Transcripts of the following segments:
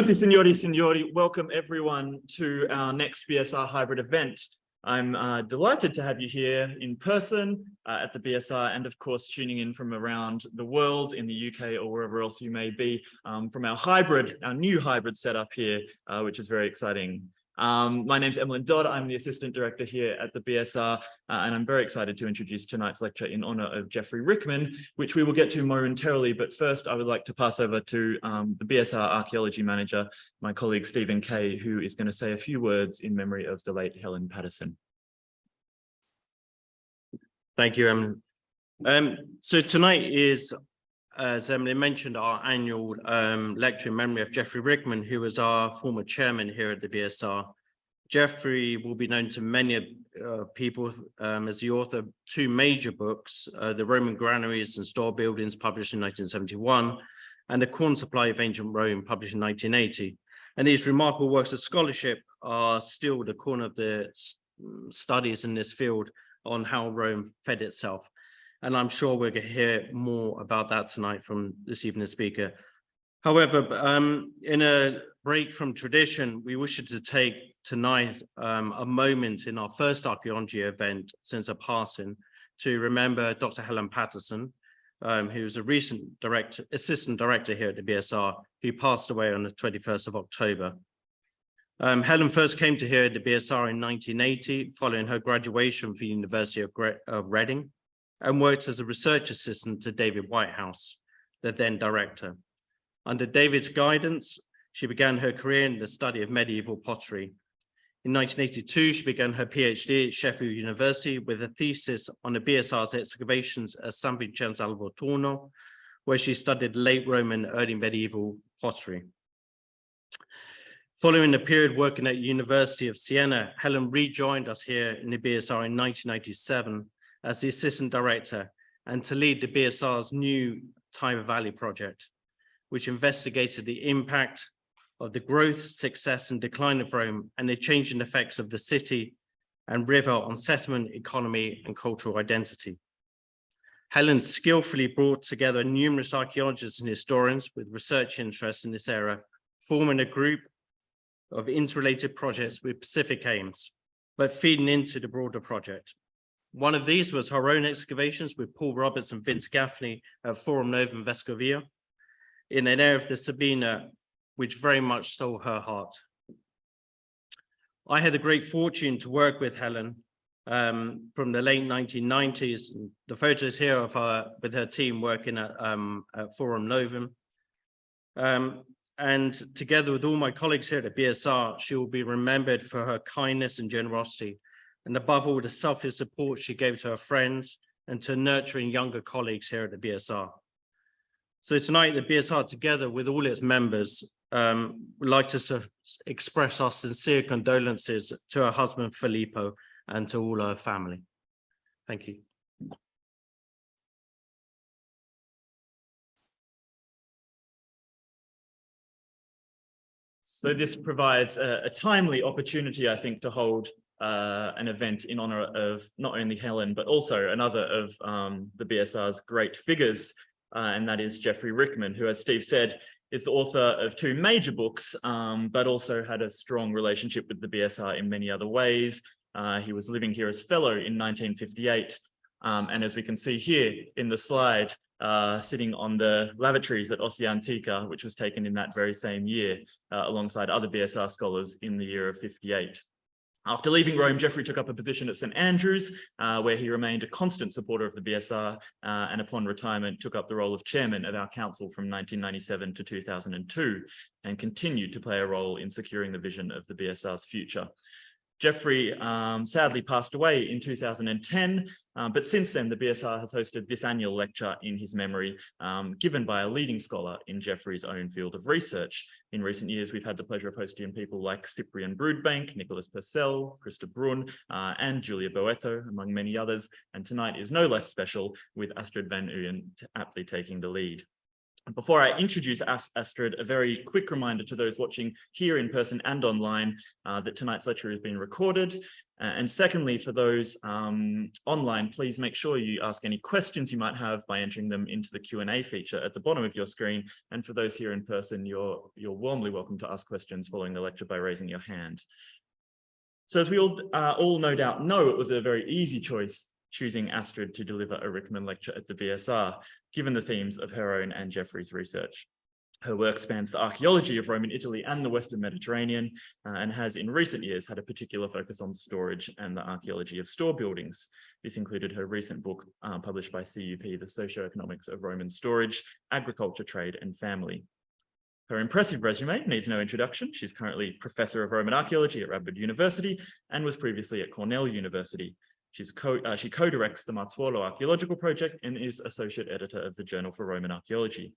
Signori, signori, welcome everyone to our next BSR hybrid event. I'm delighted to have you here in person at the BSR and of course tuning in from around the world in the UK or wherever else you may be from our new hybrid setup here, which is very exciting. My name's Emlyn Dodd. I'm the Assistant Director here at the BSR, and I'm very excited to introduce tonight's lecture in honour of G.E Rickman, which we will get to momentarily. But first, I would like to pass over to the BSR Archaeology Manager, my colleague Stephen Kay, who is going to say a few words in memory of the late Helen Patterson. Thank you, Emlyn. So tonight is, as Emily mentioned, our annual lecture in memory of G.E Rickman, who was our former chairman here at the BSR. G.E will be known to many people as the author of two major books, The Roman Granaries and Store Buildings, published in 1971, and The Corn Supply of Ancient Rome, published in 1980. And these remarkable works of scholarship are still the corner of the studies in this field on how Rome fed itself. And I'm sure we're going to hear more about that tonight from this evening's speaker. However, in a break from tradition, we wish to take tonight a moment in our first archaeology event since her passing to remember Dr. Helen Patterson, who was a recent assistant director here at the BSR, who passed away on the 21st of October. Helen first came to here at the BSR in 1980, following her graduation from the University of Reading, and worked as a research assistant to David Whitehouse, the then director. Under David's guidance, she began her career in the study of medieval pottery. In 1982, she began her PhD at Sheffield University with a thesis on the BSR's excavations at San Vincenzo al Volturno, where she studied late Roman, early medieval pottery. Following a period working at University of Siena, Helen rejoined us here in the BSR in 1997 as the assistant director and to lead the BSR's new Tiber Valley project, which investigated the impact of the growth, success, and decline of Rome and the changing effects of the city and river on settlement, economy, and cultural identity. Helen skillfully brought together numerous archaeologists and historians with research interests in this era, forming a group of interrelated projects with specific aims, but feeding into the broader project. One of these was her own excavations with Paul Roberts and Vince Gaffney at Forum Novum Vescovia in an area of the Sabina, which very much stole her heart. I had the great fortune to work with Helen from the late 1990s. The photos here of her with her team working at Forum Novum. And together with all my colleagues here at the BSR, she will be remembered for her kindness and generosity, and above all, the selfless support she gave to her friends and to nurturing younger colleagues here at the BSR. So tonight, the BSR, together with all its members, would like to express our sincere condolences to her husband, Filippo, and to all her family. Thank you. So this provides a timely opportunity, I think, to hold an event in honor of not only Helen, but also another of the BSR's great figures, and that is G.E Rickman, who, as Steve said, is the author of two major books, but also had a strong relationship with the BSR in many other ways. He was living here as fellow in 1958, and as we can see here in the slide, sitting on the lavatories at Ossiantica, which was taken in that very same year, alongside other BSR scholars in the year of 58. After leaving Rome, G.E took up a position at St Andrews, where he remained a constant supporter of the BSR, and upon retirement took up the role of chairman of our council from 1997 to 2002, and continued to play a role in securing the vision of the BSR's future. G.E sadly passed away in 2010, but since then the BSR has hosted this annual lecture in his memory, given by a leading scholar in G.E.'s own field of research. In recent years, we've had the pleasure of hosting people like Cyprian Broodbank, Nicholas Purcell, Christa Brun, and Julia Boeto, among many others. And tonight is no less special, with Astrid van Oyen aptly taking the lead. Before I introduce Astrid, a very quick reminder to those watching here in person and online that tonight's lecture has been recorded. And secondly, for those online, please make sure you ask any questions you might have by entering them into the Q&A feature at the bottom of your screen. And for those here in person, you're warmly welcome to ask questions following the lecture by raising your hand. So as we all no doubt know, it was a very easy choice choosing Astrid to deliver a Rickman lecture at the BSR, given the themes of her own and Jeffrey's research. Her work spans the archaeology of Roman Italy and the Western Mediterranean, and has in recent years had a particular focus on storage and the archaeology of store buildings. This included her recent book published by CUP, The Socio-Economics of Roman Storage, Agriculture, Trade and Family. Her impressive resume needs no introduction. She's currently Professor of Roman Archaeology at Radboud University and was previously at Cornell University. She co-directs the Marzolo Archaeological Project and is Associate Editor of the Journal for Roman Archaeology.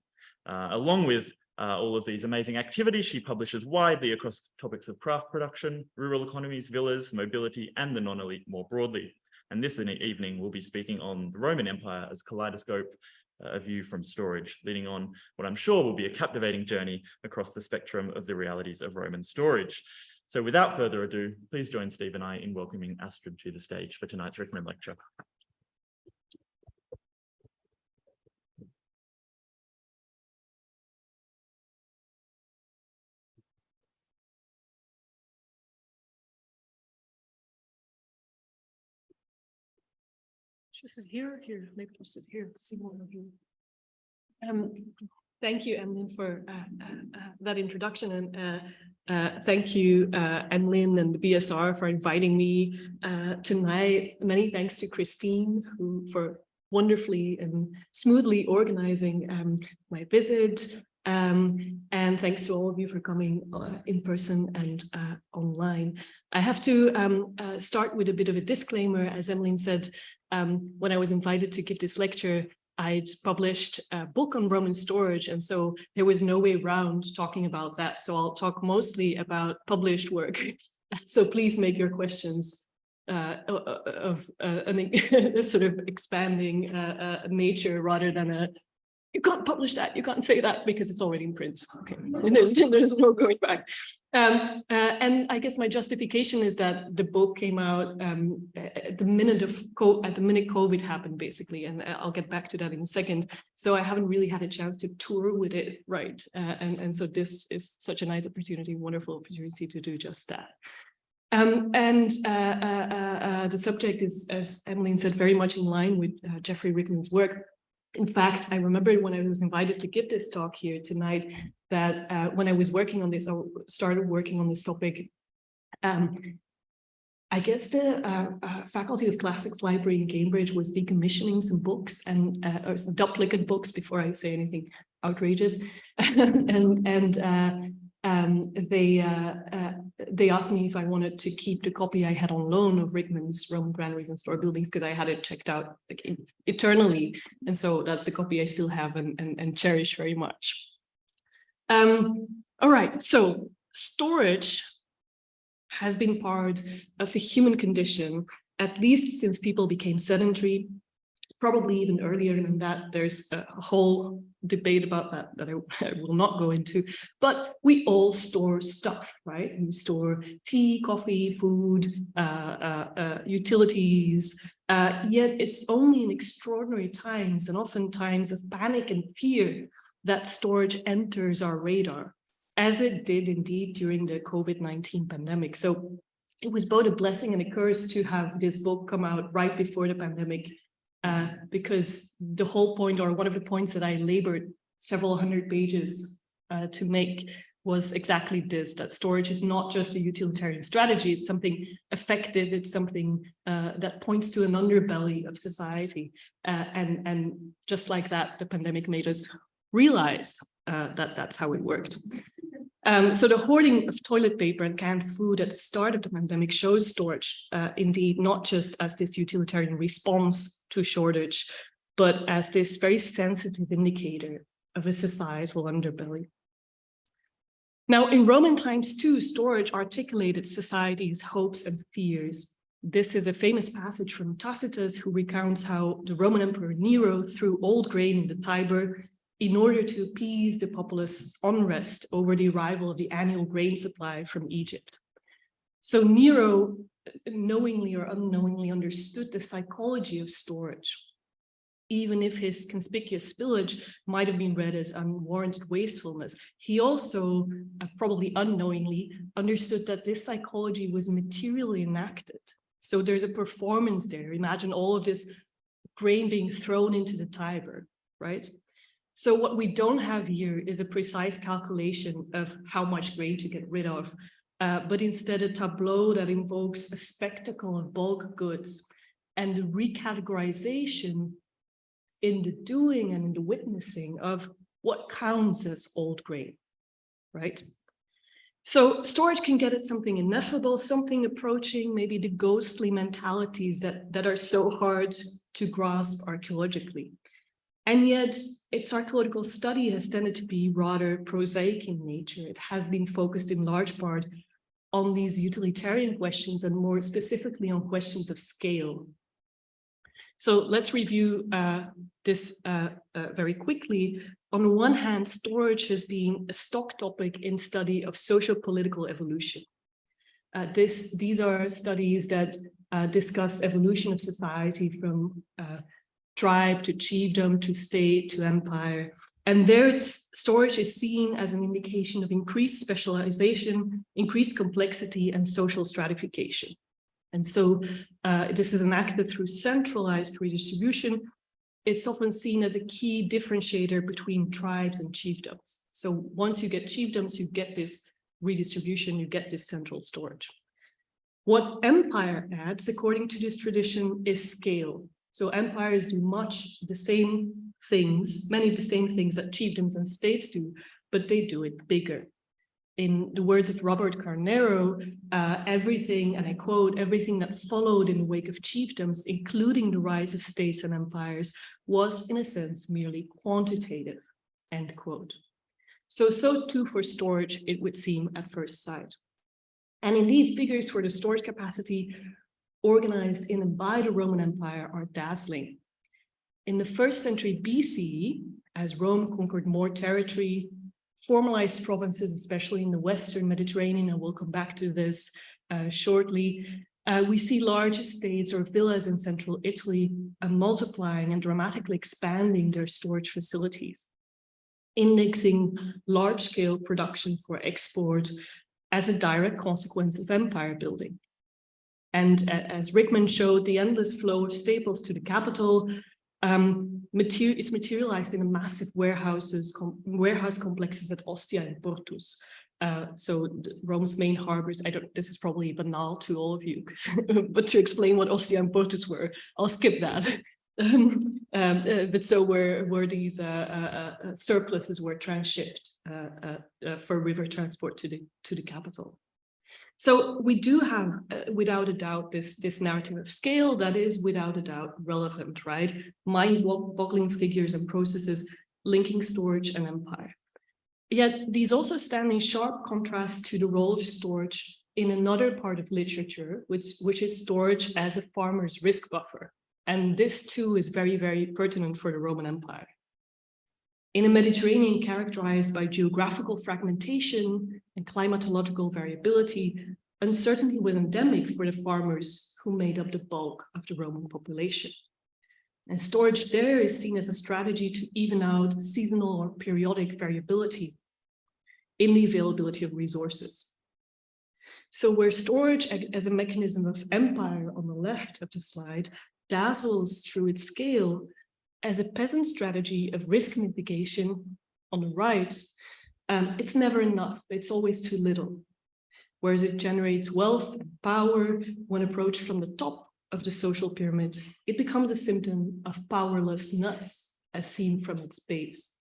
Along with all of these amazing activities, she publishes widely across topics of craft production, rural economies, villas, mobility, and the non-elite more broadly. And this evening, we'll be speaking on the Roman Empire as Kaleidoscope, a view from storage, leading on what I'm sure will be a captivating journey across the spectrum of the realities of Roman storage. So without further ado, please join Steve and I in welcoming Astrid to the stage for tonight's Rickman lecture. She says here, maybe she says here, see more of you. Thank you, Emlyn, for that introduction, and thank you, Emlyn and the BSR for inviting me tonight. Many thanks to Christine for wonderfully and smoothly organizing my visit, and thanks to all of you for coming in person and online. I have to start with a bit of a disclaimer. As Emlyn said, when I was invited to give this lecture, I'd published a book on Roman storage, and so there was no way around talking about that. So I'll talk mostly about published work. So please make your questions of a sort of expanding nature rather than a, you can't publish that, you can't say that because it's already in print. Okay, and there's no going back. And I guess my justification is that the book came out at the minute COVID happened, basically, and I'll get back to that in a second. So I haven't really had a chance to tour with it, right? And so this is such a nice opportunity, wonderful opportunity to do just that. The subject is, as Emlyn said, very much in line with Jeffrey Rickman's work. In fact, I remember when I was invited to give this talk here tonight that when I was working on this, or started working on this topic, I guess the Faculty of Classics Library in Cambridge was decommissioning some books and or some duplicate books before I say anything outrageous, they asked me if I wanted to keep the copy I had on loan of Rickman's Roman granaries and store buildings, because I had it checked out like eternally, and so that's the copy I still have and cherish very much. All right, so storage has been part of the human condition, at least since people became sedentary, probably even earlier than that. There's a whole debate about that I will not go into, but we all store stuff, right? We store tea, coffee, food, utilities, yet it's only in extraordinary times and often times of panic and fear that storage enters our radar, as it did indeed during the COVID-19 pandemic. So it was both a blessing and a curse to have this book come out right before the pandemic, because the whole point, or one of the points that I labored several hundred pages to make, was exactly this, that storage is not just a utilitarian strategy, it's something effective, it's something that points to an underbelly of society. And just like that, the pandemic made us realize that that's how it worked. So the hoarding of toilet paper and canned food at the start of the pandemic shows storage, indeed, not just as this utilitarian response to shortage, but as this very sensitive indicator of a societal underbelly. Now, in Roman times too, storage articulated society's hopes and fears. This is a famous passage from Tacitus, who recounts how the Roman Emperor Nero threw old grain in the Tiber, in order to appease the populace unrest over the arrival of the annual grain supply from Egypt. So Nero knowingly or unknowingly understood the psychology of storage, even if his conspicuous spillage might have been read as unwarranted wastefulness. He also, probably unknowingly, understood that this psychology was materially enacted. So there's a performance there. Imagine all of this grain being thrown into the Tiber, right? So what we don't have here is a precise calculation of how much grain to get rid of, but instead a tableau that invokes a spectacle of bulk goods and the recategorization in the doing and in the witnessing of what counts as old grain, right? So storage can get at something ineffable, something approaching maybe the ghostly mentalities that are so hard to grasp archaeologically. And yet its archaeological study has tended to be rather prosaic in nature. It has been focused in large part on these utilitarian questions and more specifically on questions of scale. So let's review this very quickly. On the one hand, storage has been a stock topic in study of socio-political evolution. These are studies that discuss evolution of society from tribe to chiefdom to state to empire. And there storage is seen as an indication of increased specialization, increased complexity, and social stratification. And so this is enacted through centralized redistribution. It's often seen as a key differentiator between tribes and chiefdoms. So once you get chiefdoms, you get this redistribution, you get this central storage. What empire adds, according to this tradition, is scale. So empires do much the same things, many of the same things that chiefdoms and states do, but they do it bigger. In the words of Robert Carnero, everything, and I quote, everything that followed in the wake of chiefdoms, including the rise of states and empires, was in a sense merely quantitative, end quote. So too for storage, it would seem at first sight. And indeed, figures for the storage capacity organized in and by the Roman Empire are dazzling. In the 1st century BCE, as Rome conquered more territory, formalized provinces, especially in the Western Mediterranean, and we'll come back to this shortly, we see large estates or villas in central Italy multiplying and dramatically expanding their storage facilities, indexing large-scale production for export as a direct consequence of empire building. And as Rickman showed, the endless flow of staples to the capital is materialized in a massive warehouse complexes at Ostia and Portus. So Rome's main harbors. This is probably banal to all of you, but to explain what Ostia and Portus were, I'll skip that. But so where these surpluses were transshipped for river transport to the capital. So we do have, without a doubt, this narrative of scale that is without a doubt relevant, right? Mind-boggling figures and processes linking storage and empire. Yet these also stand in sharp contrast to the role of storage in another part of literature, which is storage as a farmer's risk buffer. And this too is very, very pertinent for the Roman Empire. In a Mediterranean characterized by geographical fragmentation and climatological variability, uncertainty was endemic for the farmers who made up the bulk of the Roman population. And storage there is seen as a strategy to even out seasonal or periodic variability in the availability of resources. So where storage as a mechanism of empire on the left of the slide dazzles through its scale, as a peasant strategy of risk mitigation on the right, it's never enough. It's always too little. Whereas it generates wealth and power when approached from the top of the social pyramid, it becomes a symptom of powerlessness as seen from its base.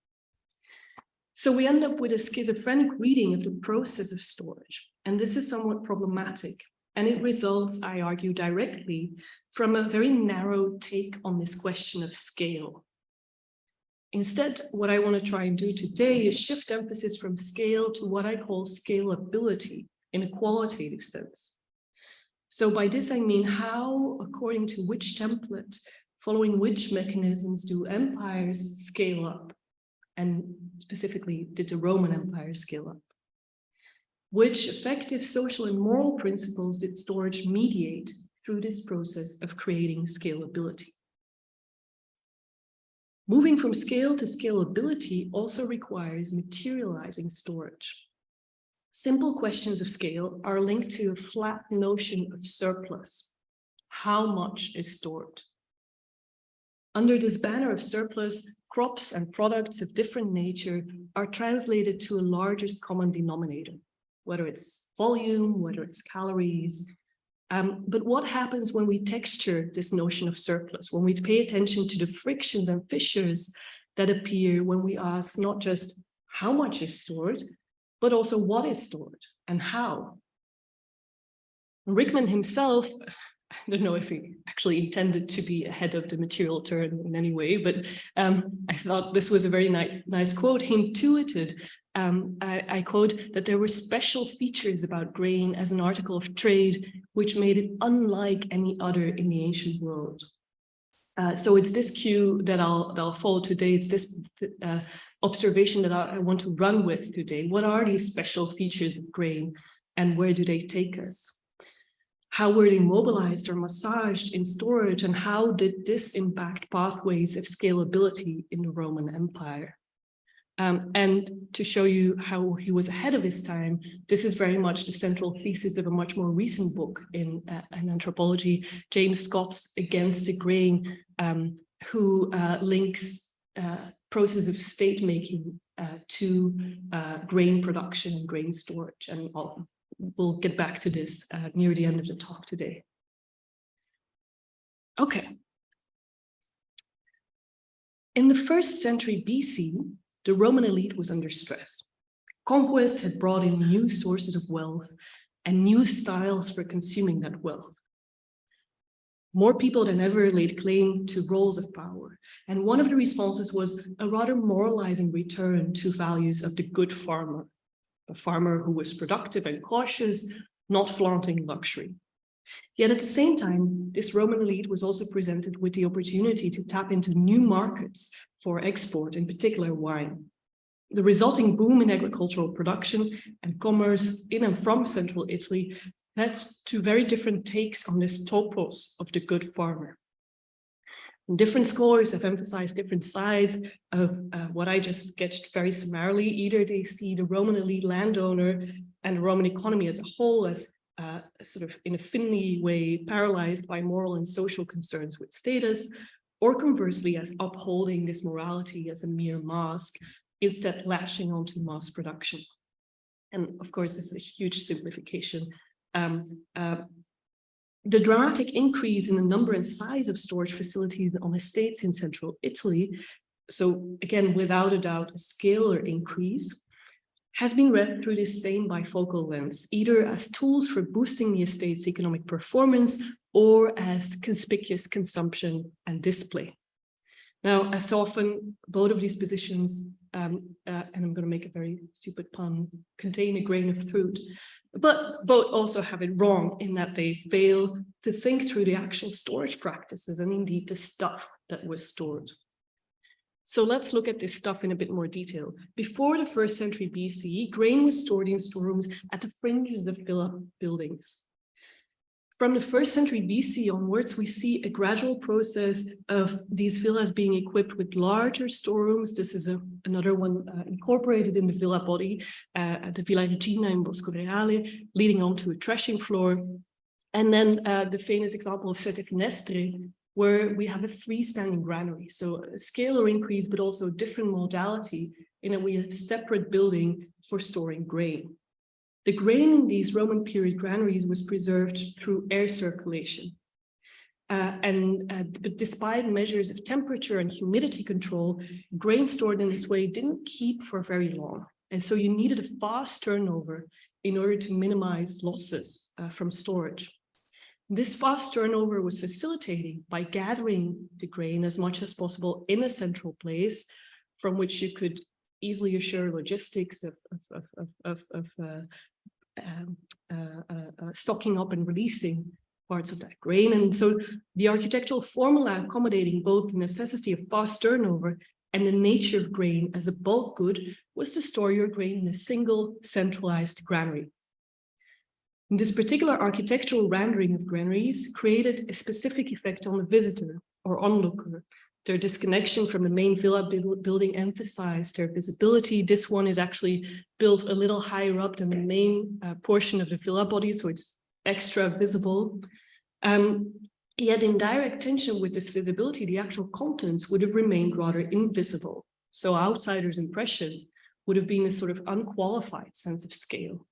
So we end up with a schizophrenic reading of the process of storage. And this is somewhat problematic. And it results, I argue, directly from a very narrow take on this question of scale. Instead, what I want to try and do today is shift emphasis from scale to what I call scalability in a qualitative sense. So by this, I mean how, according to which template, following which mechanisms do empires scale up? and specifically did the Roman Empire scale up? Which effective social and moral principles did storage mediate through this process of creating scalability? Moving from scale to scalability also requires materializing storage. Simple questions of scale are linked to a flat notion of surplus. How much is stored? Under this banner of surplus, crops and products of different nature are translated to a largest common denominator, whether it's volume, whether it's calories. But what happens when we texture this notion of surplus, when we pay attention to the frictions and fissures that appear when we ask not just how much is stored, but also what is stored and how? Rickman himself, I don't know if he actually intended to be ahead of the material turn in any way, but I thought this was a very nice quote. He intuited, I quote, that there were special features about grain as an article of trade, which made it unlike any other in the ancient world. So it's this cue that I'll follow today. It's this observation that I want to run with today. What are these special features of grain and where do they take us? How were they mobilized or massaged in storage, and how did this impact pathways of scalability in the Roman Empire? And to show you how he was ahead of his time, this is very much the central thesis of a much more recent book in anthropology, James Scott's Against the Grain, who links process of state making to grain production and grain storage. And we'll get back to this near the end of the talk today. Okay. In the 1st century BC, the Roman elite was under stress. Conquest had brought in new sources of wealth and new styles for consuming that wealth. More people than ever laid claim to roles of power, and one of the responses was a rather moralizing return to values of the good farmer, a farmer who was productive and cautious, not flaunting luxury. Yet at the same time, this Roman elite was also presented with the opportunity to tap into new markets for export, in particular wine. The resulting boom in agricultural production and commerce in and from central Italy led to very different takes on this topos of the good farmer. And different scholars have emphasized different sides of what I just sketched very summarily. Either they see the Roman elite landowner and the Roman economy as a whole as sort of in a Finley way paralyzed by moral and social concerns with status, or conversely as upholding this morality as a mere mask, instead latching onto mass production. And of course, this is a huge simplification. The dramatic increase in the number and size of storage facilities on estates in central Italy, so again, without a doubt, a scalar increase, has been read through this same bifocal lens, either as tools for boosting the estate's economic performance or as conspicuous consumption and display. Now, as so often, both of these positions, and I'm going to make a very stupid pun, contain a grain of truth, but both also have it wrong in that they fail to think through the actual storage practices and indeed the stuff that was stored. So let's look at this stuff in a bit more detail. Before the 1st century BC, grain was stored in storerooms at the fringes of villa buildings. From the 1st century BC onwards, we see a gradual process of these villas being equipped with larger storerooms. This is another one incorporated in the villa body, at the Villa Regina in Bosco Reale, leading on to a threshing floor. And then the famous example of Sette Finestre, where we have a freestanding granary. So a scalar increase, but also a different modality in that we have separate building for storing grain. The grain in these Roman period granaries was preserved through air circulation. But despite measures of temperature and humidity control, grain stored in this way didn't keep for very long. And so you needed a fast turnover in order to minimize losses from storage. This fast turnover was facilitated by gathering the grain as much as possible in a central place from which you could easily assure logistics of stocking up and releasing parts of that grain. And so the architectural formula accommodating both the necessity of fast turnover And the nature of grain as a bulk good was to store your grain in a single centralized granary. And this particular architectural rendering of granaries created a specific effect on the visitor or onlooker. Their disconnection from the main villa building emphasized their visibility. This one is actually built a little higher up than the main portion of the villa body, so it's extra visible. Yet in direct tension with this visibility, the actual contents would have remained rather invisible. So outsiders' impression would have been a sort of unqualified sense of scale.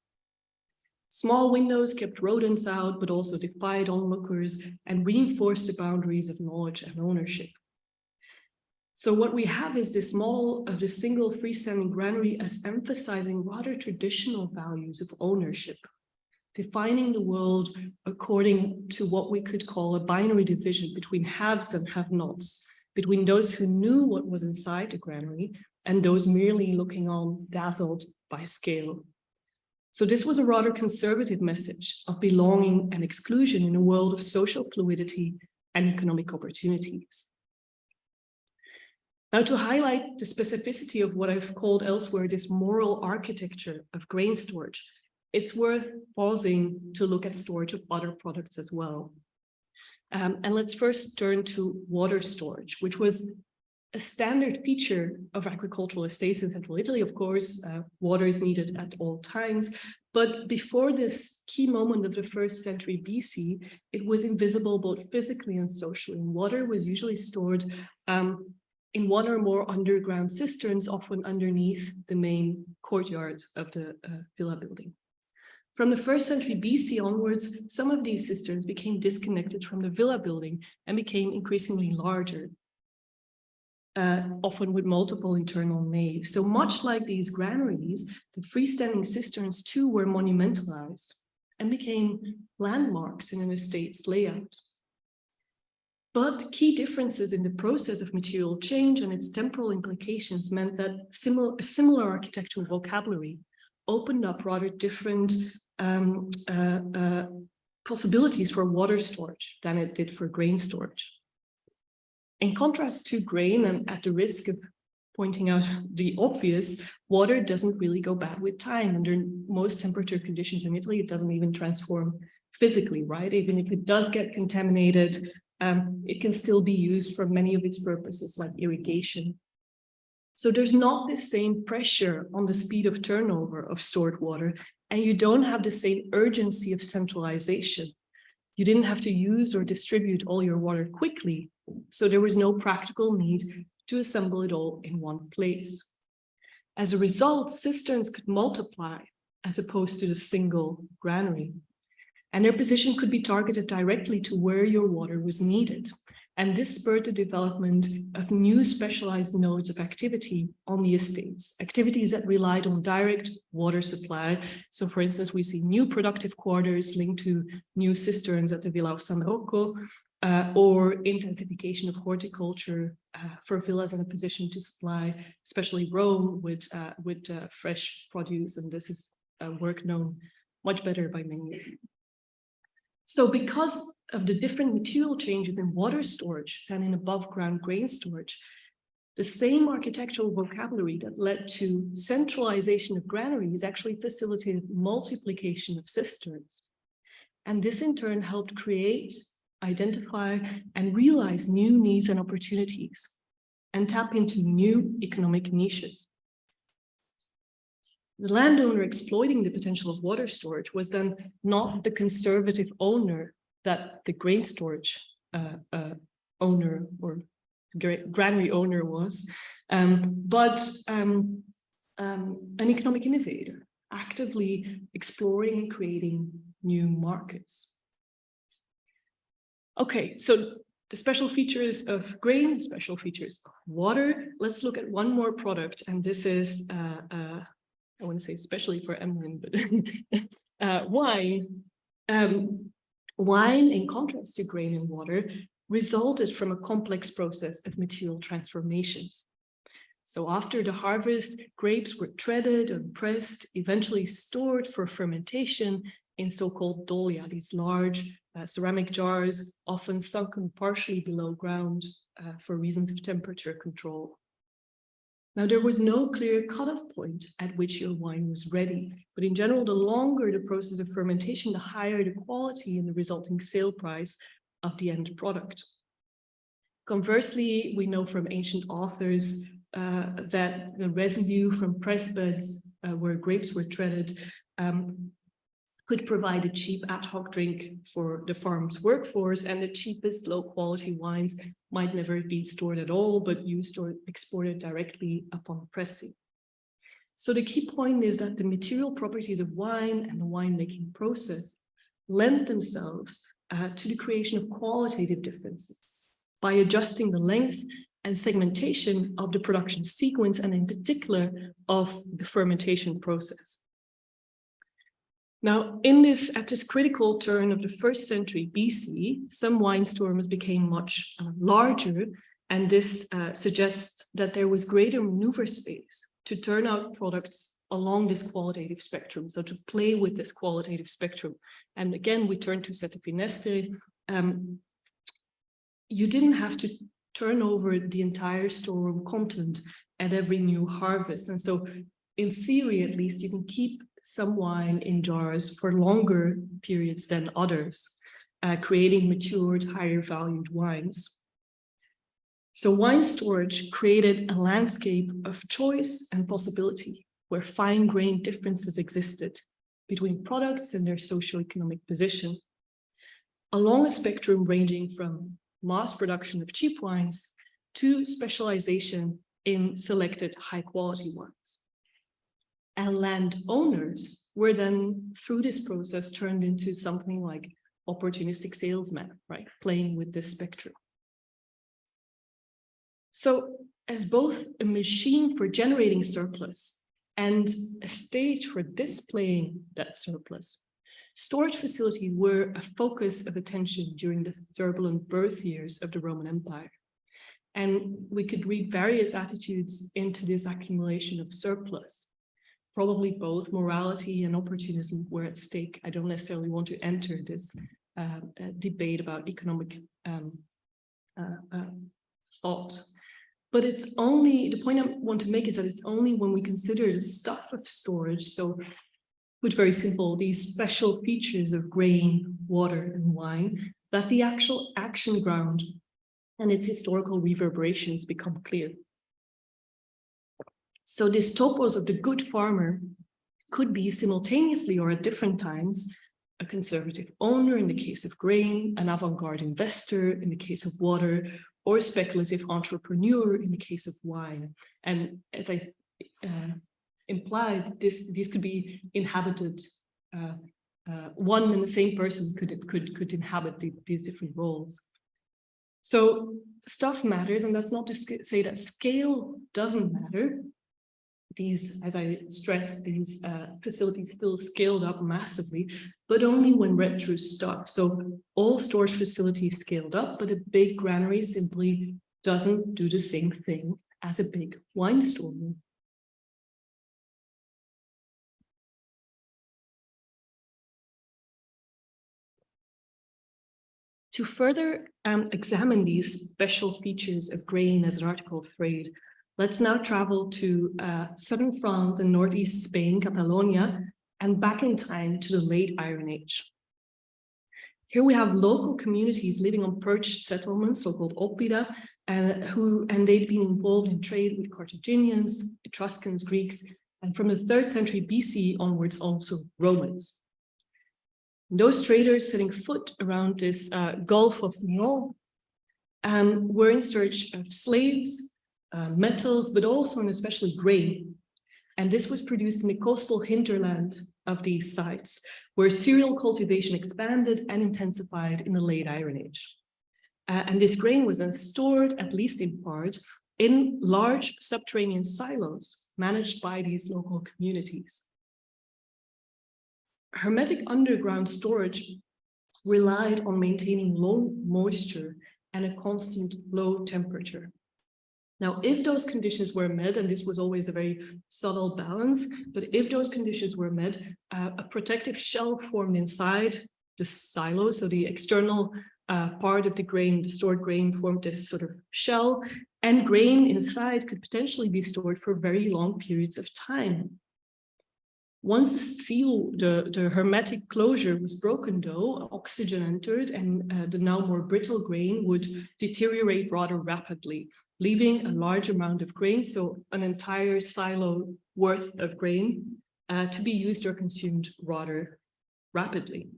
Small windows kept rodents out, but also defied onlookers and reinforced the boundaries of knowledge and ownership. So what we have is this model of the single freestanding granary as emphasizing rather traditional values of ownership, defining the world according to what we could call a binary division between haves and have-nots, between those who knew what was inside the granary and those merely looking on, dazzled by scale. So this was a rather conservative message of belonging and exclusion in a world of social fluidity and economic opportunities. Now, to highlight the specificity of what I've called elsewhere this moral architecture of grain storage, it's worth pausing to look at storage of other products as well. And let's first turn to water storage, which was a standard feature of agricultural estates in central Italy. Of course, water is needed at all times, but before this key moment of the 1st century BC, it was invisible both physically and socially. And water was usually stored in one or more underground cisterns, often underneath the main courtyard of the villa building. From the 1st century BC onwards, some of these cisterns became disconnected from the villa building and became increasingly larger, often with multiple internal naves. So much like these granaries, the freestanding cisterns too were monumentalized and became landmarks in an estate's layout. But key differences in the process of material change and its temporal implications meant that a similar architectural vocabulary opened up rather different possibilities for water storage than it did for grain storage. In contrast to grain, and at the risk of pointing out the obvious, water doesn't really go bad with time. Under most temperature conditions in Italy, it doesn't even transform physically, right? Even if it does get contaminated, it can still be used for many of its purposes, like irrigation. So there's not the same pressure on the speed of turnover of stored water, and you don't have the same urgency of centralization. You didn't have to use or distribute all your water quickly, so there was no practical need to assemble it all in one place. As a result, cisterns could multiply as opposed to the single granary, and their position could be targeted directly to where your water was needed. And this spurred the development of new specialized nodes of activity on the estates, activities that relied on direct water supply. So for instance, we see new productive quarters linked to new cisterns at the Villa of San Rocco, or intensification of horticulture for villas in a position to supply, especially Rome, with fresh produce. And this is work known much better by many of you. So because of the different material changes in water storage than in above ground grain storage, the same architectural vocabulary that led to centralization of granaries actually facilitated multiplication of cisterns. And this in turn helped create, identify, and realize new needs and opportunities, and tap into new economic niches. The landowner exploiting the potential of water storage was then not the conservative owner that the grain storage owner or granary owner was, but an economic innovator, actively exploring and creating new markets. Okay, so the special features of grain, the special features of water. Let's look at one more product, and this is I want to say especially for Emlyn, but wine. Wine, in contrast to grain and water, resulted from a complex process of material transformations. So after the harvest, grapes were treaded and pressed, eventually stored for fermentation in so-called dolia, these large ceramic jars, often sunken partially below ground for reasons of temperature control. Now, there was no clear cutoff point at which your wine was ready, but in general, the longer the process of fermentation, the higher the quality and the resulting sale price of the end product. Conversely, we know from ancient authors that the residue from press beds where grapes were treaded could provide a cheap ad hoc drink for the farm's workforce, and the cheapest low quality wines might never be stored at all, but used or exported directly upon pressing. So the key point is that the material properties of wine and the winemaking process lend themselves to the creation of qualitative differences by adjusting the length and segmentation of the production sequence, and in particular of the fermentation process. Now, at this critical turn of the 1st century BC, some wine storers became much larger, and this suggests that there was greater maneuver space to turn out products along this qualitative spectrum, so to play with this qualitative spectrum. And again, we turn to Seteffineste. You didn't have to turn over the entire storeroom content at every new harvest. And so in theory, at least, you can keep some wine in jars for longer periods than others, creating matured, higher valued wines. So wine storage created a landscape of choice and possibility where fine-grained differences existed between products and their socioeconomic position, along a spectrum ranging from mass production of cheap wines to specialization in selected high-quality wines. And landowners were then, through this process, turned into something like opportunistic salesmen, right? Playing with this spectrum. So, as both a machine for generating surplus and a stage for displaying that surplus, storage facilities were a focus of attention during the turbulent birth years of the Roman Empire. And we could read various attitudes into this accumulation of surplus. Probably both morality and opportunism were at stake. I don't necessarily want to enter this debate about economic thought. But it's only, the point I want to make is that it's only when we consider the stuff of storage, so put very simple, these special features of grain, water, and wine, that the actual action ground and its historical reverberations become clear. So this topos of the good farmer could be simultaneously or at different times a conservative owner in the case of grain, an avant-garde investor in the case of water, or a speculative entrepreneur in the case of wine. And as I implied, these could be inhabited, one and the same person could inhabit these different roles. So stuff matters, and that's not to say that scale doesn't matter. These, as I stressed, these facilities still scaled up massively, but only when read through stuff. So all storage facilities scaled up, but a big granary simply doesn't do the same thing as a big wine storeroom. To further examine these special features of grain as an article of trade, let's now travel to southern France and northeast Spain, Catalonia, and back in time to the late Iron Age. Here we have local communities living on perched settlements, so-called oppida, and they'd been involved in trade with Carthaginians, Etruscans, Greeks, and from the 3rd century BC onwards also Romans. Those traders setting foot around this Gulf of Lyon were in search of slaves, metals, but also and especially grain. And this was produced in the coastal hinterland of these sites, where cereal cultivation expanded and intensified in the late Iron Age. And this grain was then stored, at least in part, in large subterranean silos managed by these local communities. Hermetic underground storage relied on maintaining low moisture and a constant low temperature. Now, if those conditions were met, and this was always a very subtle balance, but if those conditions were met, a protective shell formed inside the silo, so the external part of the grain, the stored grain, formed this sort of shell, and grain inside could potentially be stored for very long periods of time. Once the seal, the hermetic closure was broken, though, oxygen entered, and the now more brittle grain would deteriorate rather rapidly, leaving a large amount of grain, so an entire silo worth of grain, to be used or consumed rather rapidly.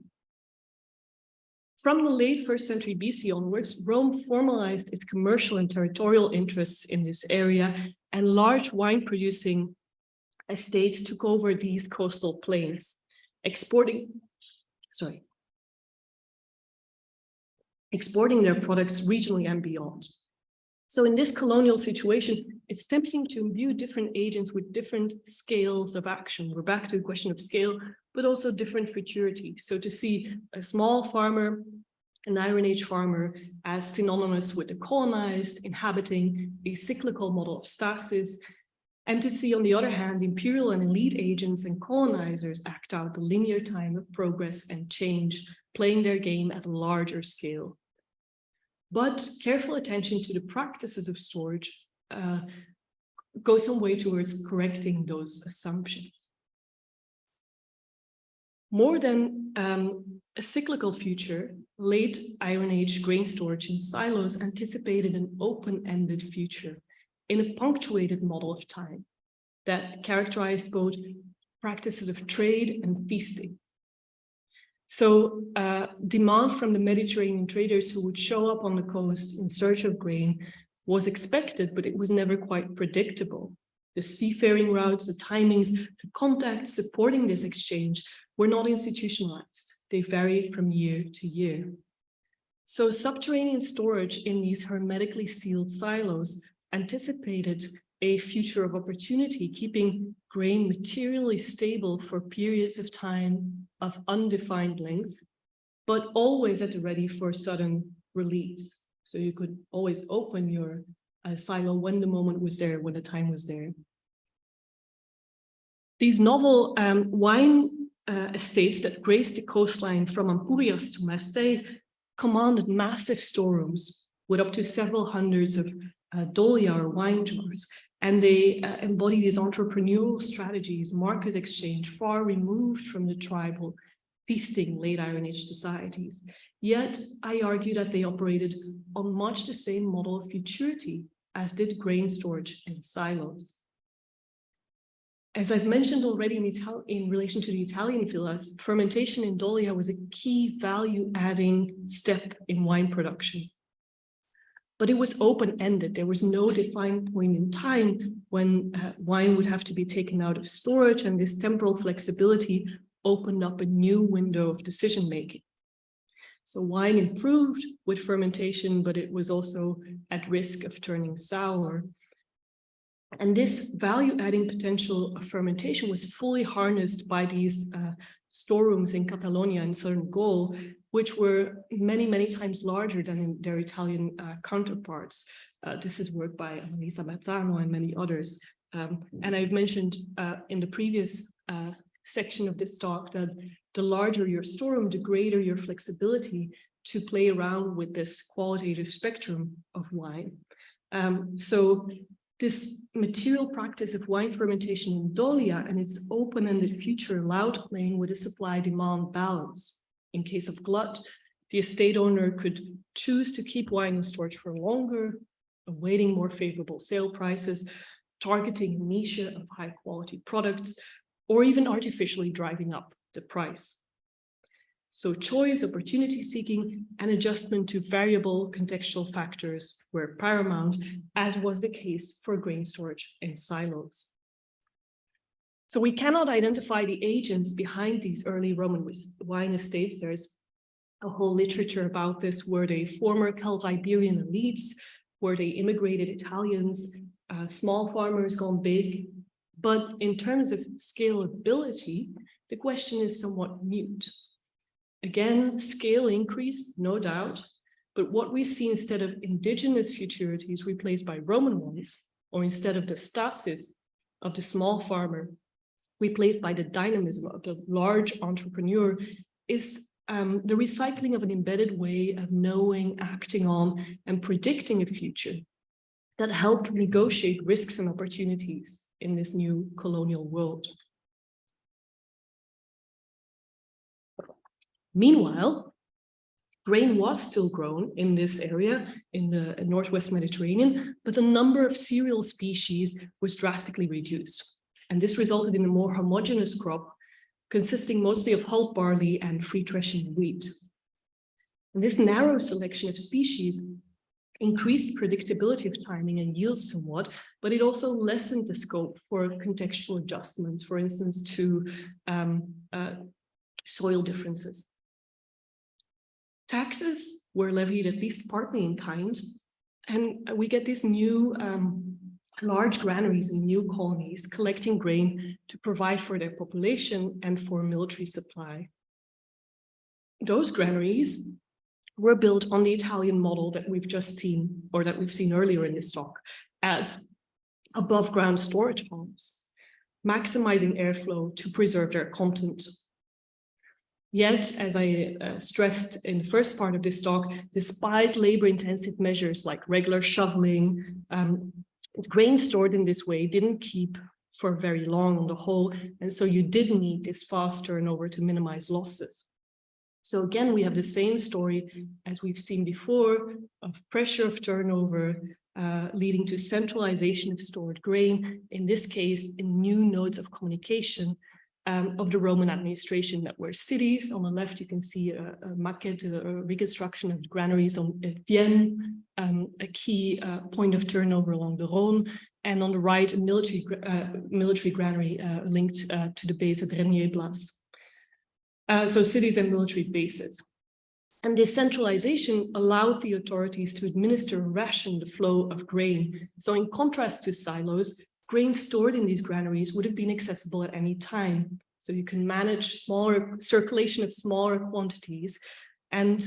From the late 1st century BC onwards, Rome formalized its commercial and territorial interests in this area, and large wine-producing estates took over these coastal plains, exporting their products regionally and beyond. So in this colonial situation, it's tempting to imbue different agents with different scales of action. We're back to a question of scale, but also different futurity. So to see a small farmer, an Iron Age farmer, as synonymous with the colonized, inhabiting a cyclical model of stasis, and to see, on the other hand, imperial and elite agents and colonizers act out the linear time of progress and change, playing their game at a larger scale. But careful attention to the practices of storage goes some way towards correcting those assumptions. More than a cyclical future, late Iron Age grain storage in silos anticipated an open-ended future in a punctuated model of time that characterized both practices of trade and feasting. So demand from the Mediterranean traders who would show up on the coast in search of grain was expected, but it was never quite predictable. The seafaring routes, the timings, the contacts supporting this exchange were not institutionalized. They varied from year to year. So subterranean storage in these hermetically sealed silos anticipated a future of opportunity, keeping grain materially stable for periods of time of undefined length, but always at the ready for sudden release. So you could always open your silo when the moment was there, when the time was there. These novel wine estates that graced the coastline from Ampurias to Marseille commanded massive storerooms with up to several hundreds of dolia or wine jars, and they embody these entrepreneurial strategies, market exchange, far removed from the tribal feasting late Iron Age societies. Yet I argue that they operated on much the same model of futurity as did grain storage in silos. As I've mentioned already in relation to the Italian villas, fermentation in dolia was a key value-adding step in wine production. But it was open-ended. There was no defined point in time when wine would have to be taken out of storage, and this temporal flexibility opened up a new window of decision-making. So wine improved with fermentation, but it was also at risk of turning sour. And this value-adding potential of fermentation was fully harnessed by these storerooms in Catalonia and southern Gaul, which were many, many times larger than their Italian counterparts. This is work by Annalisa Mazzano and many others. And I've mentioned in the previous section of this talk that the larger your storeroom, the greater your flexibility to play around with this qualitative spectrum of wine. So this material practice of wine fermentation in dolia and its open-ended future allowed playing with a supply-demand balance. In case of glut, the estate owner could choose to keep wine in storage for longer, awaiting more favorable sale prices, targeting a niche of high-quality products, or even artificially driving up the price. So choice, opportunity seeking, and adjustment to variable contextual factors were paramount, as was the case for grain storage in silos. So we cannot identify the agents behind these early Roman wine estates. There's a whole literature about this. Were they former Celto-Iberian elites? Were they immigrated Italians, small farmers gone big? But in terms of scalability, the question is somewhat mute. Again, scale increased, no doubt, but what we see instead of indigenous futurities replaced by Roman ones, or instead of the stasis of the small farmer replaced by the dynamism of the large entrepreneur, is the recycling of an embedded way of knowing, acting on, and predicting a future that helped negotiate risks and opportunities in this new colonial world. Meanwhile, grain was still grown in this area, in the Northwest Mediterranean, but the number of cereal species was drastically reduced. And this resulted in a more homogeneous crop, consisting mostly of hull barley and free threshing wheat. And this narrow selection of species increased predictability of timing and yield somewhat, but it also lessened the scope for contextual adjustments, for instance, to soil differences. Taxes were levied at least partly in kind, and we get these new large granaries in new colonies collecting grain to provide for their population and for military supply. Those granaries were built on the Italian model that we've just seen, or that we've seen earlier in this talk, as above ground storage ponds, maximizing airflow to preserve their content. Yet, as I stressed in the first part of this talk, despite labor-intensive measures like regular shoveling, grain stored in this way didn't keep for very long on the whole, and so you did need this fast turnover to minimize losses. So again, we have the same story as we've seen before of pressure of turnover leading to centralization of stored grain, in this case, in new nodes of communication of the Roman administration that were cities. On the left, you can see a maquette, a reconstruction of the granaries on Vienne, a key point of turnover along the Rhône, and on the right, a military granary linked to the base at Renier-Blas. So cities and military bases. And this centralization allowed the authorities to administer and ration the flow of grain. So in contrast to silos, grain stored in these granaries would have been accessible at any time. So you can manage smaller circulation of smaller quantities. And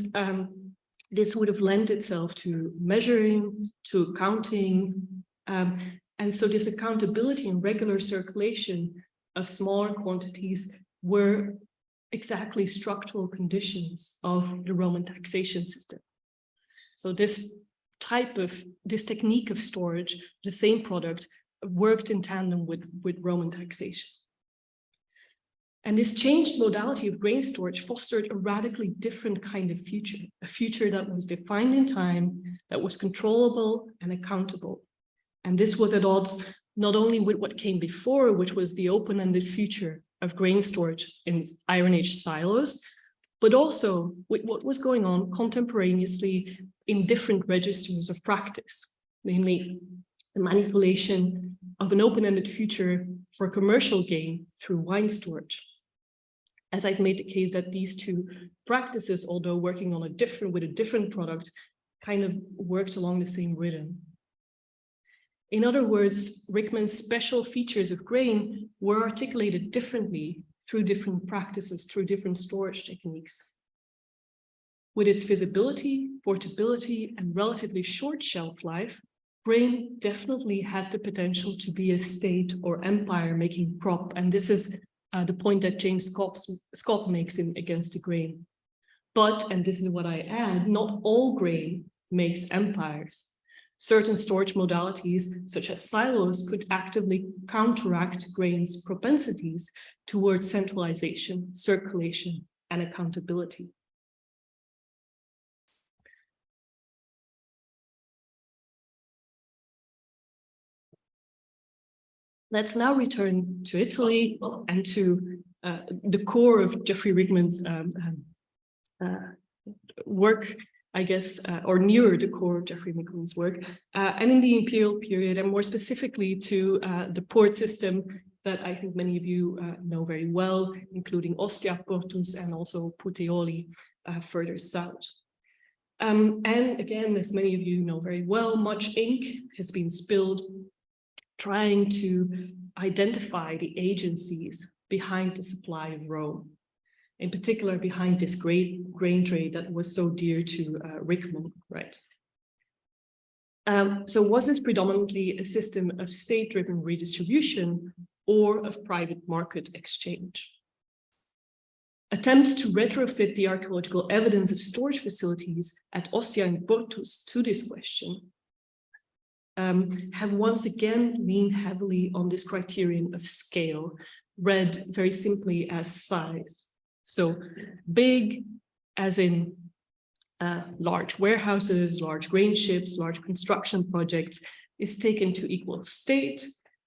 this would have lent itself to measuring, to counting. And so this accountability and regular circulation of smaller quantities were exactly structural conditions of the Roman taxation system. So this technique of storage, the same product, worked in tandem with Roman taxation. And this changed modality of grain storage fostered a radically different kind of future, a future that was defined in time, that was controllable and accountable. And this was at odds not only with what came before, which was the open-ended future of grain storage in Iron Age silos, but also with what was going on contemporaneously in different registers of practice, namely the manipulation of an open-ended future for commercial gain through wine storage. As I've made the case that these two practices, although working on with a different product, kind of worked along the same rhythm. In other words, Rickman's special features of grain were articulated differently through different practices, through different storage techniques. With its visibility, portability, and relatively short shelf life, grain definitely had the potential to be a state or empire making crop. And this is the point that James Scott makes in Against the Grain. But, and this is what I add, not all grain makes empires. Certain storage modalities, such as silos, could actively counteract grain's propensities towards centralization, circulation, and accountability. Let's now return to Italy and to the core of Geoffrey Rickman's work, I guess, or nearer the core of Geoffrey Rickman's work, and in the imperial period, and more specifically to the port system that I think many of you know very well, including Ostia, Portus, and also Puteoli further south. And again, as many of you know very well, much ink has been spilled trying to identify the agencies behind the supply of Rome, in particular behind this great grain trade that was so dear to Rickman, right? So was this predominantly a system of state-driven redistribution or of private market exchange? Attempts to retrofit the archaeological evidence of storage facilities at Ostia and Portus to this question have once again leaned heavily on this criterion of scale, read very simply as size. So big as in large warehouses, large grain ships, large construction projects is taken to equal state,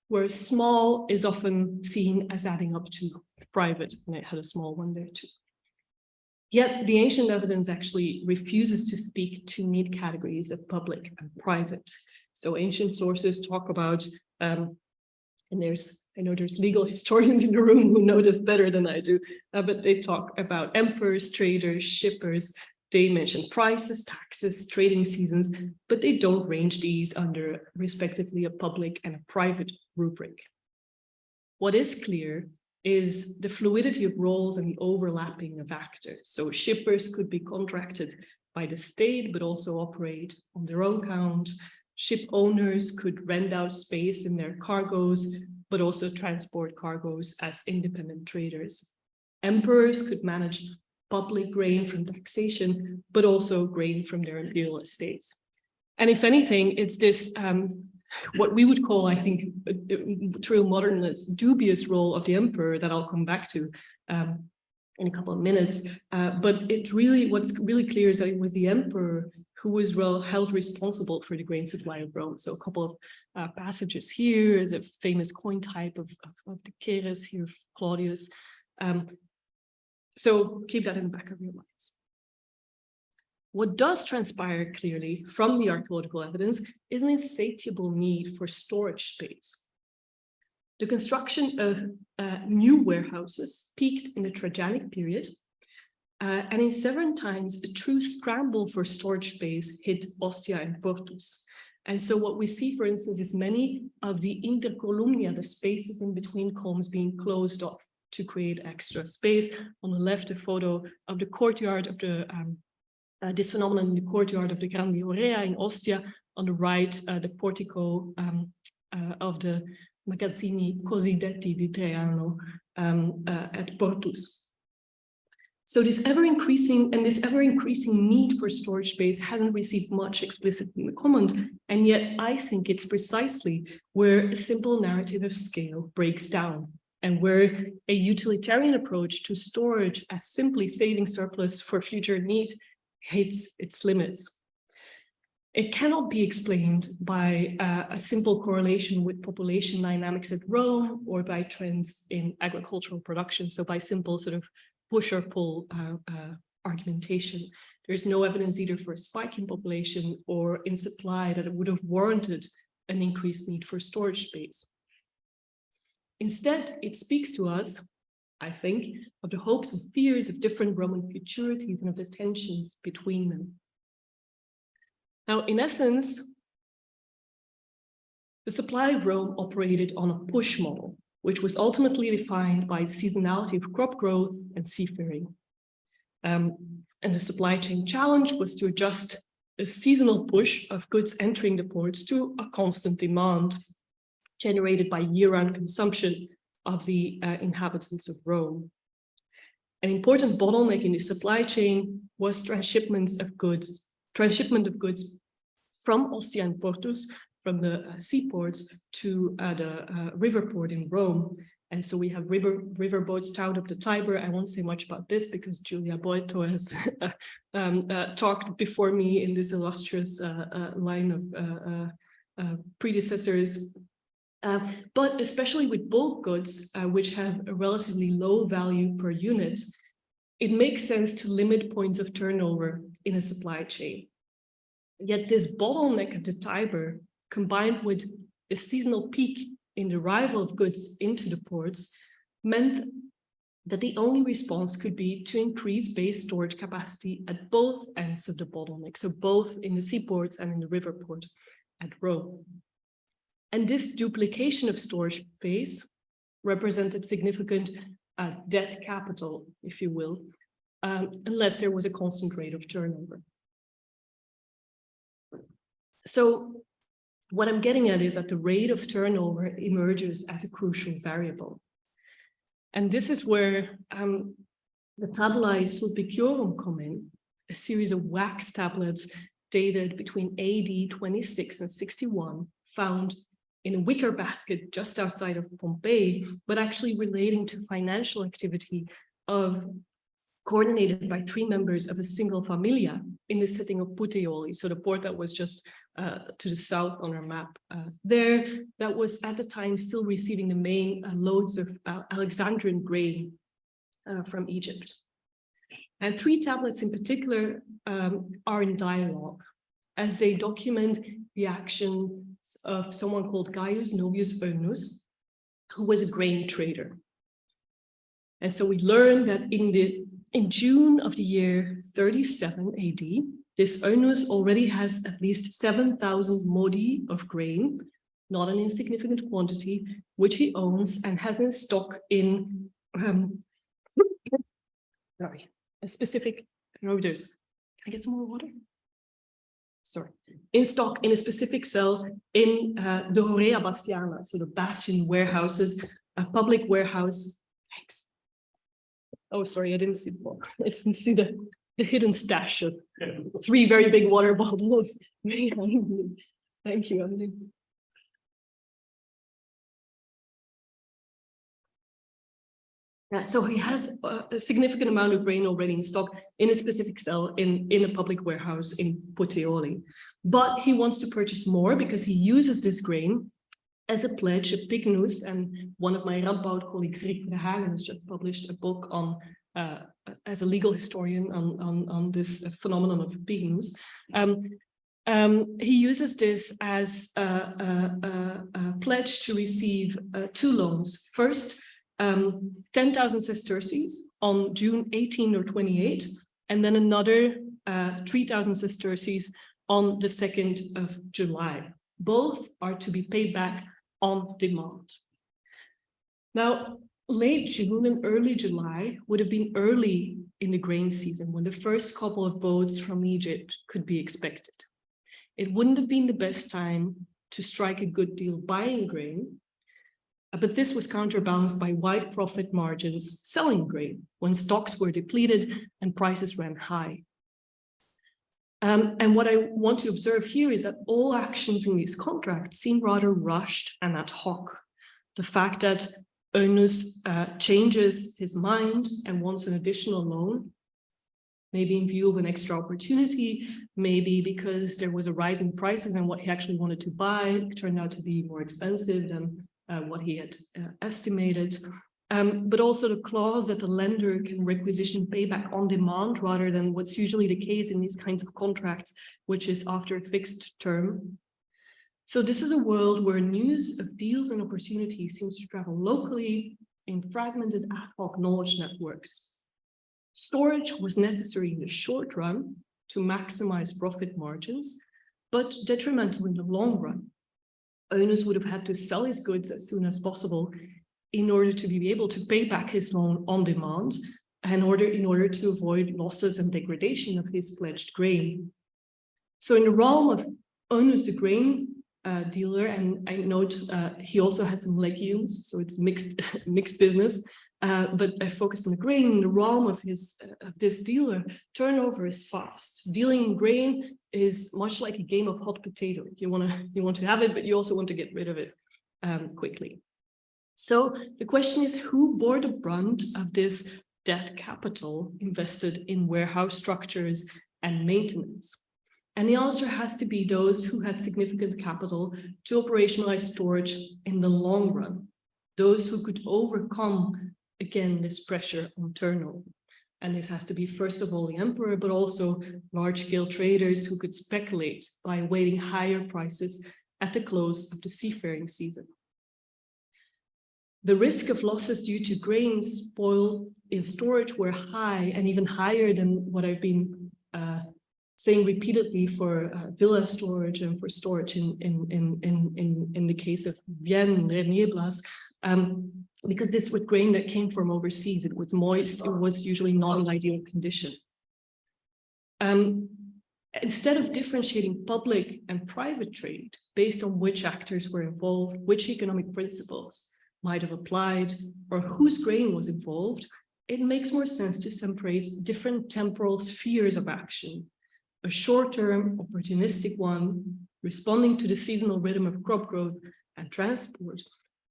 whereas small is often seen as adding up to private, and it had a small one there too. Yet the ancient evidence actually refuses to speak to neat categories of public and private. So ancient sources talk about, and I know there's legal historians in the room who know this better than I do, but they talk about emperors, traders, shippers. They mention prices, taxes, trading seasons, but they don't range these under respectively a public and a private rubric. What is clear is the fluidity of roles and the overlapping of actors. So shippers could be contracted by the state, but also operate on their own count. Ship owners could rent out space in their cargoes, but also transport cargoes as independent traders. Emperors could manage public grain from taxation, but also grain from their imperial estates. And if anything, it's this, what we would call, I think, true modernist, dubious role of the emperor that I'll come back to in a couple of minutes. But it really, what's really clear is that it was the emperor who was held responsible for the grain supply of Rome. So a couple of passages here, the famous coin type of the Ceres here, of Claudius. So keep that in the back of your minds. What does transpire clearly from the archaeological evidence is an insatiable need for storage space. The construction of new warehouses peaked in the Trajanic period, and in several times a true scramble for storage space hit Ostia and Portus. And so what we see, for instance, is many of the intercolumnia, the spaces in between columns, being closed off to create extra space. On the left, a photo of the courtyard of the this phenomenon in the courtyard of the Grandi Aurea in Ostia. On the right, the portico of the Magazzini Cosiddetti di Traiano at Portus. So this ever-increasing need for storage space hadn't received much explicit in the comment, and yet I think it's precisely where a simple narrative of scale breaks down, and where a utilitarian approach to storage as simply saving surplus for future need hits its limits. It cannot be explained by a simple correlation with population dynamics at Rome or by trends in agricultural production, so by simple sort of push or pull argumentation. There's no evidence either for a spike in population or in supply that it would have warranted an increased need for storage space. Instead, it speaks to us, I think, of the hopes and fears of different Roman futurities and of the tensions between them. Now, in essence, the supply of Rome operated on a push model, which was ultimately defined by seasonality of crop growth and seafaring. And the supply chain challenge was to adjust a seasonal push of goods entering the ports to a constant demand generated by year-round consumption of the inhabitants of Rome. An important bottleneck in the supply chain was transshipment of goods from Ostia and Portus, from the seaports to the river port in Rome. And so we have river boats towed up the Tiber. I won't say much about this because Giulia Boito has talked before me in this illustrious line of predecessors. But especially with bulk goods, which have a relatively low value per unit, it makes sense to limit points of turnover in a supply chain. Yet this bottleneck of the Tiber, combined with a seasonal peak in the arrival of goods into the ports, meant that the only response could be to increase base storage capacity at both ends of the bottleneck, so both in the seaports and in the river port at Rome. And this duplication of storage space represented significant debt capital, if you will, unless there was a constant rate of turnover. So what I'm getting at is that the rate of turnover emerges as a crucial variable. And this is where the tabulae sulpiciorum commun, a series of wax tablets dated between AD 26 and 61, found in a wicker basket just outside of Pompeii, but actually relating to financial activity coordinated by 3 members of a single familia in the setting of Puteoli, so the port that was just to the south on our map there, that was at the time still receiving the main loads of Alexandrian grain from Egypt. And 3 tablets in particular are in dialogue as they document the actions of someone called Gaius Novius Oenus, who was a grain trader. And so we learn that in June of the year 37 AD, this Oenus already has at least 7,000 modi of grain, not an insignificant quantity, which he owns and has in stock in a specific, can I get some more water? Sorry, in stock in a specific cell in the Horea Bastiana, so the bastion warehouses, a public warehouse. Thanks. Oh, sorry, I didn't see the book. I didn't see the hidden stash of 3 very big water bottles. Thank you, Emily. So he has a significant amount of grain already in stock in a specific cell in a public warehouse in Puteoli. But he wants to purchase more because he uses this grain as a pledge, a pignus, and one of my Radboud colleagues, Rick Verhagen, has just published a book on, as a legal historian on this phenomenon of pignus. He uses this as a pledge to receive 2 loans. First, 10,000 sesterces on June 18 or 28, and then another 3,000 sesterces on the 2nd of July. Both are to be paid back on demand. Now, late June and early July would have been early in the grain season when the first couple of boats from Egypt could be expected. It wouldn't have been the best time to strike a good deal buying grain, but this was counterbalanced by wide profit margins selling grain when stocks were depleted and prices ran high. And what I want to observe here is that all actions in these contracts seem rather rushed and ad hoc. The fact that Oenus changes his mind and wants an additional loan, maybe in view of an extra opportunity, maybe because there was a rise in prices and what he actually wanted to buy turned out to be more expensive than what he had estimated. But also the clause that the lender can requisition payback on demand rather than what's usually the case in these kinds of contracts, which is after a fixed term. So this is a world where news of deals and opportunities seems to travel locally in fragmented ad hoc knowledge networks. Storage was necessary in the short run to maximize profit margins, but detrimental in the long run. Oenus would have had to sell his goods as soon as possible in order to be able to pay back his loan on demand and in order to avoid losses and degradation of his pledged grain. So in the realm of Oenus the grain dealer, and I note he also has some legumes, so it's mixed business, but I focused on the grain. In the realm of this dealer, turnover is fast. Dealing in grain is much like a game of hot potato. You want to have it, but you also want to get rid of it quickly. So the question is, who bore the brunt of this debt capital invested in warehouse structures and maintenance? And the answer has to be those who had significant capital to operationalize storage in the long run, those who could overcome, again, this pressure on turnover. And this has to be, first of all, the emperor, but also large-scale traders who could speculate by awaiting higher prices at the close of the seafaring season. The risk of losses due to grain spoil in storage were high, and even higher than what I've been saying repeatedly for villa storage and for storage in the case of Vienne, Nieblas, because this was grain that came from overseas. It was moist, it was usually not in ideal condition. Instead of differentiating public and private trade based on which actors were involved, which economic principles might have applied, or whose grain was involved, it makes more sense to separate different temporal spheres of action. A short-term, opportunistic one, responding to the seasonal rhythm of crop growth and transport,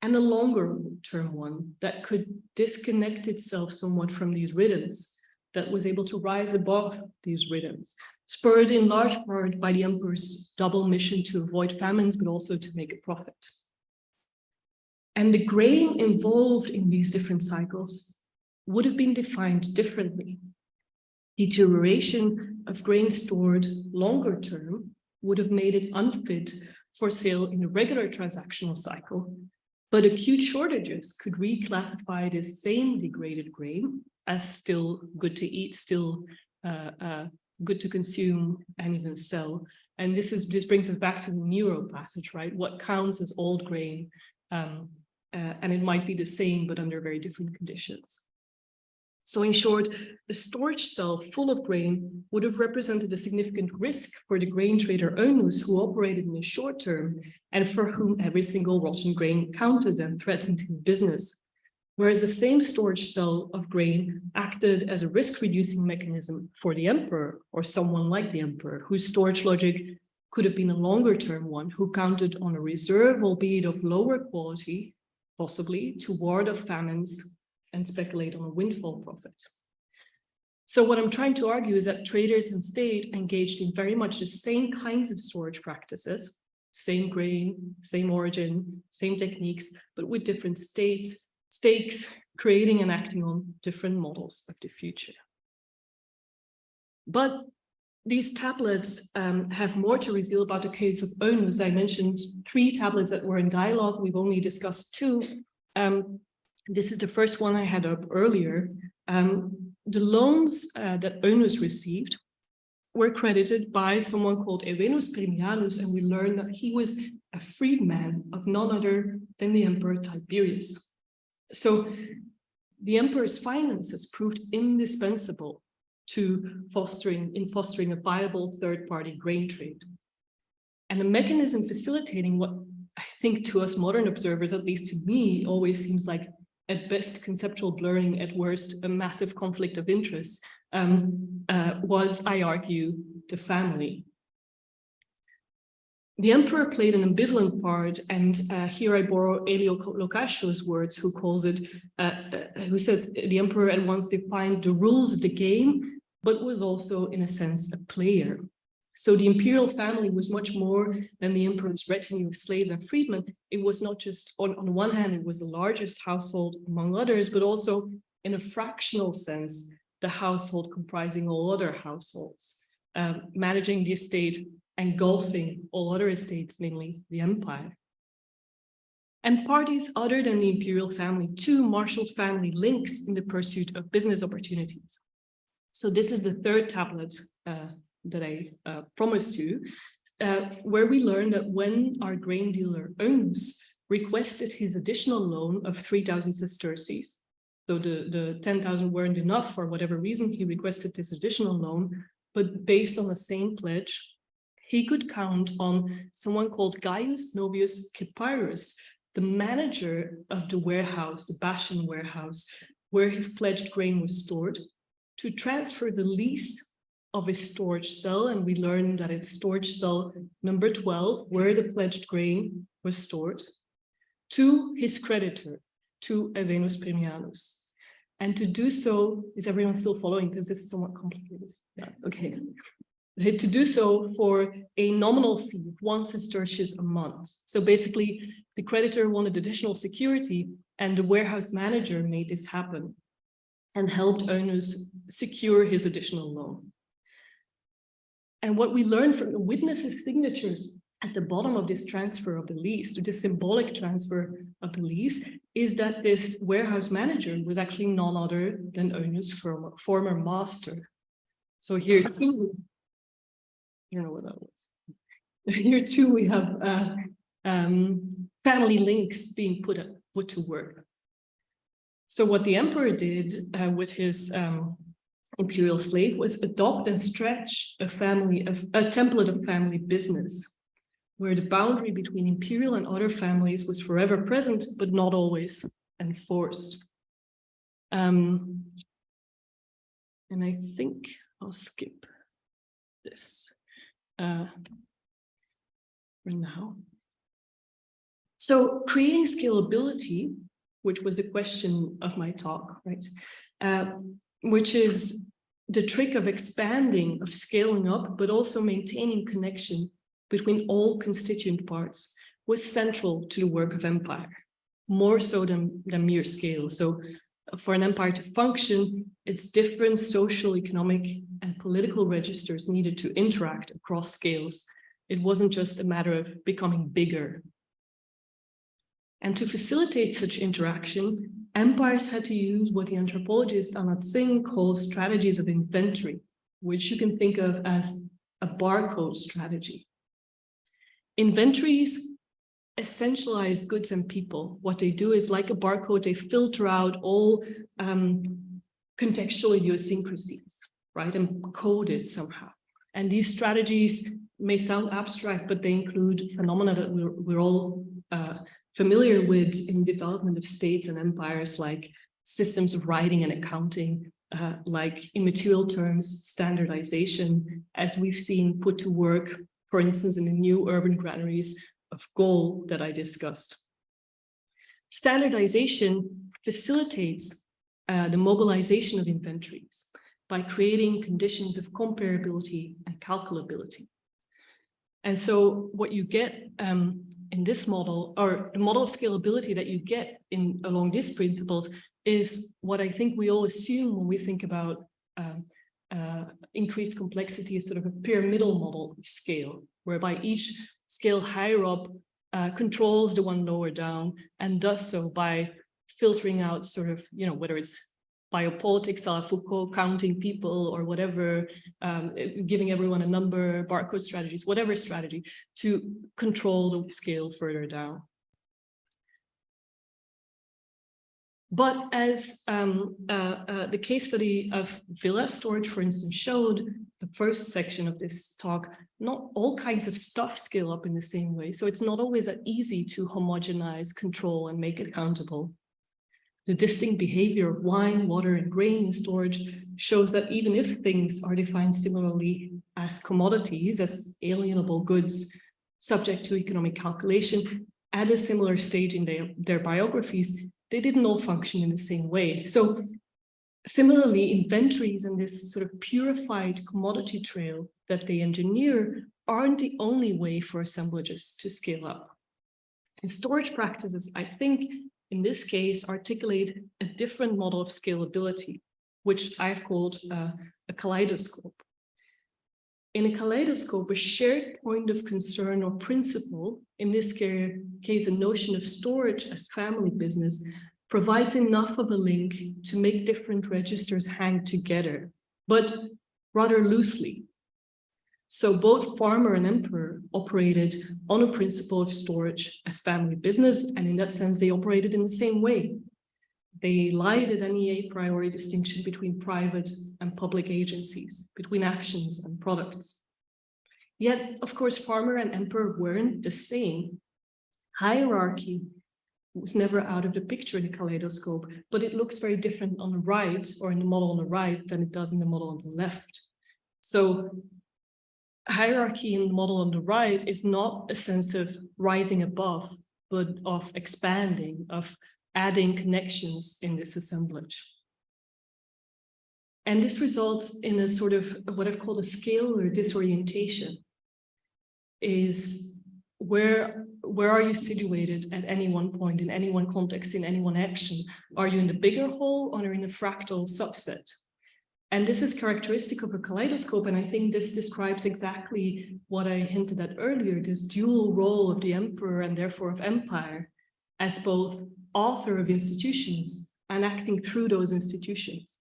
and a longer-term one that could disconnect itself somewhat from these rhythms, that was able to rise above these rhythms, spurred in large part by the emperor's double mission to avoid famines, but also to make a profit. And the grain involved in these different cycles would have been defined differently. Deterioration of grain stored longer term would have made it unfit for sale in the regular transactional cycle, but acute shortages could reclassify this same degraded grain as still good to eat, still good to consume and even sell. And this brings us back to the Nero passage, right? What counts as old grain, and it might be the same, but under very different conditions. So in short, a storage cell full of grain would have represented a significant risk for the grain trader owners who operated in the short term and for whom every single rotten grain counted and threatened his business. Whereas the same storage cell of grain acted as a risk-reducing mechanism for the emperor or someone like the emperor, whose storage logic could have been a longer-term one, who counted on a reserve, albeit of lower quality, possibly to ward off famines and speculate on a windfall profit. So what I'm trying to argue is that traders and state engaged in very much the same kinds of storage practices, same grain, same origin, same techniques, but with different stakes, creating and acting on different models of the future. But these tablets have more to reveal about the case of onus. I mentioned 3 tablets that were in dialogue. We've only discussed 2. This is the first one I had up earlier. The loans that onus received were credited by someone called Evenus Premianus, and we learned that he was a freedman of none other than the Emperor Tiberius. So the emperor's finances proved indispensable to fostering a viable third-party grain trade. And a mechanism facilitating what I think to us modern observers, at least to me, always seems like at best conceptual blurring, at worst a massive conflict of interest, was, I argue, the family. The emperor played an ambivalent part, and here I borrow Elio Locascio's words, who calls it, who says the emperor at once defined the rules of the game, but was also, in a sense, a player. So the imperial family was much more than the emperor's retinue of slaves and freedmen. It was not just, on the one hand, it was the largest household among others, but also in a fractional sense, the household comprising all other households, managing the estate, engulfing all other estates, namely the empire. And parties other than the imperial family too marshaled family links in the pursuit of business opportunities. So this is the 3rd tablet that I promised you, where we learn that when our grain dealer Onus requested his additional loan of 3,000 sesterces, so the 10,000 weren't enough for whatever reason, he requested this additional loan, but based on the same pledge, he could count on someone called Gaius Novius Kepirus, the manager of the warehouse, the Bashan warehouse, where his pledged grain was stored, to transfer the lease of a storage cell. And we learned that it's storage cell number 12, where the pledged grain was stored, to his creditor, to Evenus Premianus. And to do so, is everyone still following? Because this is somewhat complicated. Yeah, okay. To do so for a nominal fee of 1 sestertius a month. So basically, the creditor wanted additional security, and the warehouse manager made this happen and helped owners secure his additional loan. And what we learned from the witnesses' signatures at the bottom of this transfer of the lease, this symbolic transfer of the lease, is that this warehouse manager was actually none other than owners' former master. So here too, I don't know what that was. Here too, we have family links being put to work. So what the emperor did with his imperial slave was adopt and stretch a template of family business, where the boundary between imperial and other families was forever present, but not always enforced. And I think I'll skip this for now. So creating scalability, which was the question of my talk, right? Which is the trick of expanding, of scaling up, but also maintaining connection between all constituent parts, was central to the work of empire, more so than mere scale. So for an empire to function, its different social, economic, and political registers needed to interact across scales. It wasn't just a matter of becoming bigger. And to facilitate such interaction, empires had to use what the anthropologist Anat Singh calls strategies of inventory, which you can think of as a barcode strategy. Inventories essentialize goods and people. What they do is, like a barcode, they filter out all contextual idiosyncrasies, right, and code it somehow. And these strategies may sound abstract, but they include phenomena that we're all familiar with in development of states and empires, like systems of writing and accounting, like in material terms, standardization, as we've seen put to work, for instance, in the new urban granaries of gold that I discussed. Standardization facilitates the mobilization of inventories by creating conditions of comparability and calculability. And so what you get in this model, or the model of scalability that you get along these principles, is what I think we all assume when we think about increased complexity, is sort of a pyramidal model of scale, whereby each scale higher up controls the one lower down, and does so by filtering out sort of, whether it's biopolitics, Foucault, counting people or whatever, giving everyone a number, barcode strategies, whatever strategy, to control the scale further down. But as the case study of villa storage, for instance, showed, the first section of this talk, not all kinds of stuff scale up in the same way. So it's not always that easy to homogenize, control, and make it countable. The distinct behavior of wine, water, and grain in storage shows that even if things are defined similarly as commodities, as alienable goods subject to economic calculation, at a similar stage in their biographies, they didn't all function in the same way. So similarly, inventories and this sort of purified commodity trail that they engineer aren't the only way for assemblages to scale up. And storage practices, I think, in this case, articulate a different model of scalability, which I've called a kaleidoscope. In a kaleidoscope, a shared point of concern or principle, in this case, a notion of storage as family business, provides enough of a link to make different registers hang together, but rather loosely. So both farmer and emperor operated on a principle of storage as family business, and in that sense, they operated in the same way. They lied at any a priori distinction between private and public agencies, between actions and products. Yet, of course, farmer and emperor weren't the same. Hierarchy was never out of the picture in the kaleidoscope, but it looks very different on the right, or in the model on the right, than it does in the model on the left. So hierarchy in the model on the right is not a sense of rising above, but of expanding, of adding connections in this assemblage. And this results in a sort of what I've called a scalar disorientation. Is where are you situated at any one point, in any one context, in any one action? Are you in the bigger whole or in a fractal subset? And this is characteristic of a kaleidoscope, and I think this describes exactly what I hinted at earlier, this dual role of the emperor and therefore of empire, as both author of institutions and acting through those institutions.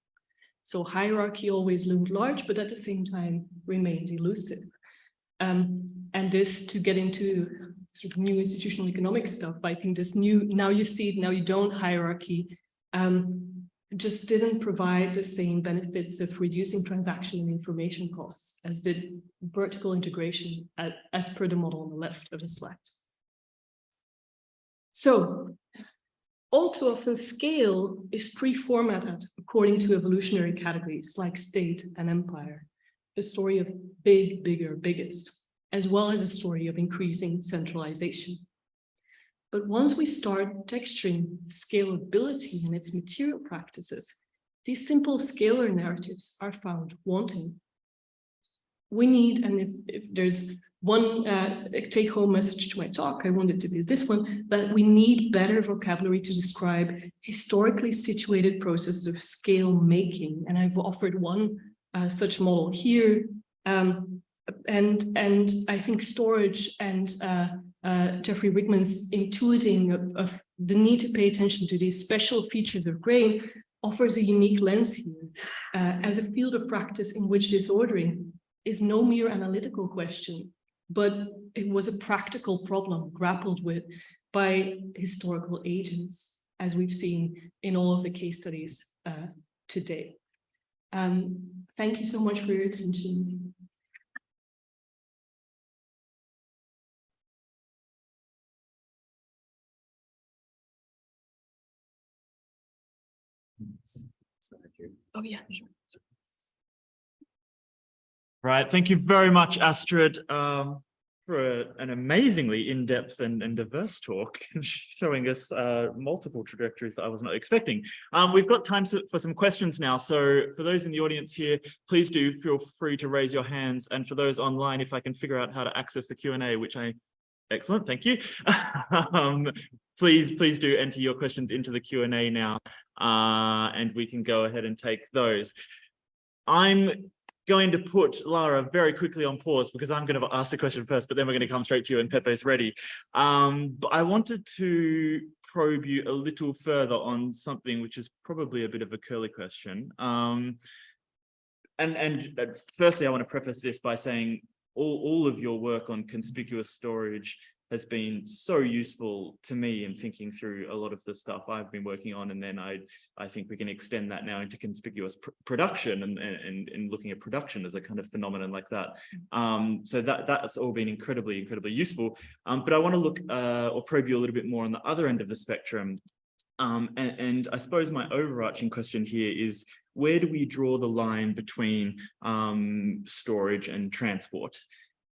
So hierarchy always loomed large, but at the same time remained elusive. And this, to get into sort of new institutional economic stuff, I think this new, now you see it, now you don't hierarchy, just didn't provide the same benefits of reducing transaction and information costs as did vertical integration as per the model on the left of the slide. So all too often scale is pre-formatted according to evolutionary categories like state and empire, a story of big, bigger, biggest, as well as a story of increasing centralization. But once we start texturing scalability and its material practices, these simple scalar narratives are found wanting. We need, and if there's one take-home message to my talk, I wanted to be this one, that we need better vocabulary to describe historically situated processes of scale making. And I've offered one such model here. And I think storage and Geoffrey Rickman's intuiting of the need to pay attention to these special features of grain offers a unique lens here as a field of practice in which disordering is no mere analytical question, but it was a practical problem grappled with by historical agents, as we've seen in all of the case studies today. Thank you so much for your attention. Oh yeah, sure. Right, thank you very much, Astrid, for an amazingly in-depth and diverse talk, showing us multiple trajectories that I was not expecting. We've got time for some questions now, so for those in the audience here, please do feel free to raise your hands, and for those online, if I can figure out how to access the Q&A, which excellent, thank you. Please do enter your questions into the Q&A now, and we can go ahead and take those. I'm going to put Lara very quickly on pause because I'm going to ask the question first, but then we're going to come straight to you and Pepe's ready. But I wanted to probe you a little further on something which is probably a bit of a curly question. And firstly, I want to preface this by saying all of your work on conspicuous storage has been so useful to me in thinking through a lot of the stuff I've been working on, and then I think we can extend that now into conspicuous production and looking at production as a kind of phenomenon like that. So that's all been incredibly useful. But I want to look or probe you a little bit more on the other end of the spectrum. And I suppose my overarching question here is, where do we draw the line between storage and transport?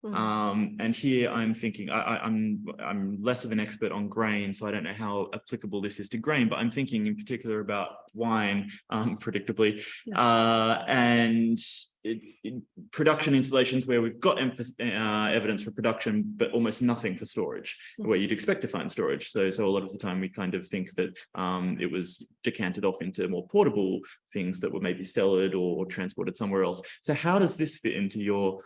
And here I'm thinking, I'm less of an expert on grain, so I don't know how applicable this is to grain, but I'm thinking in particular about wine, predictably, and production installations where we've got evidence for production, but almost nothing for storage, where you'd expect to find storage. So a lot of the time we kind of think that it was decanted off into more portable things that were maybe cellared or transported somewhere else. So how does this fit into your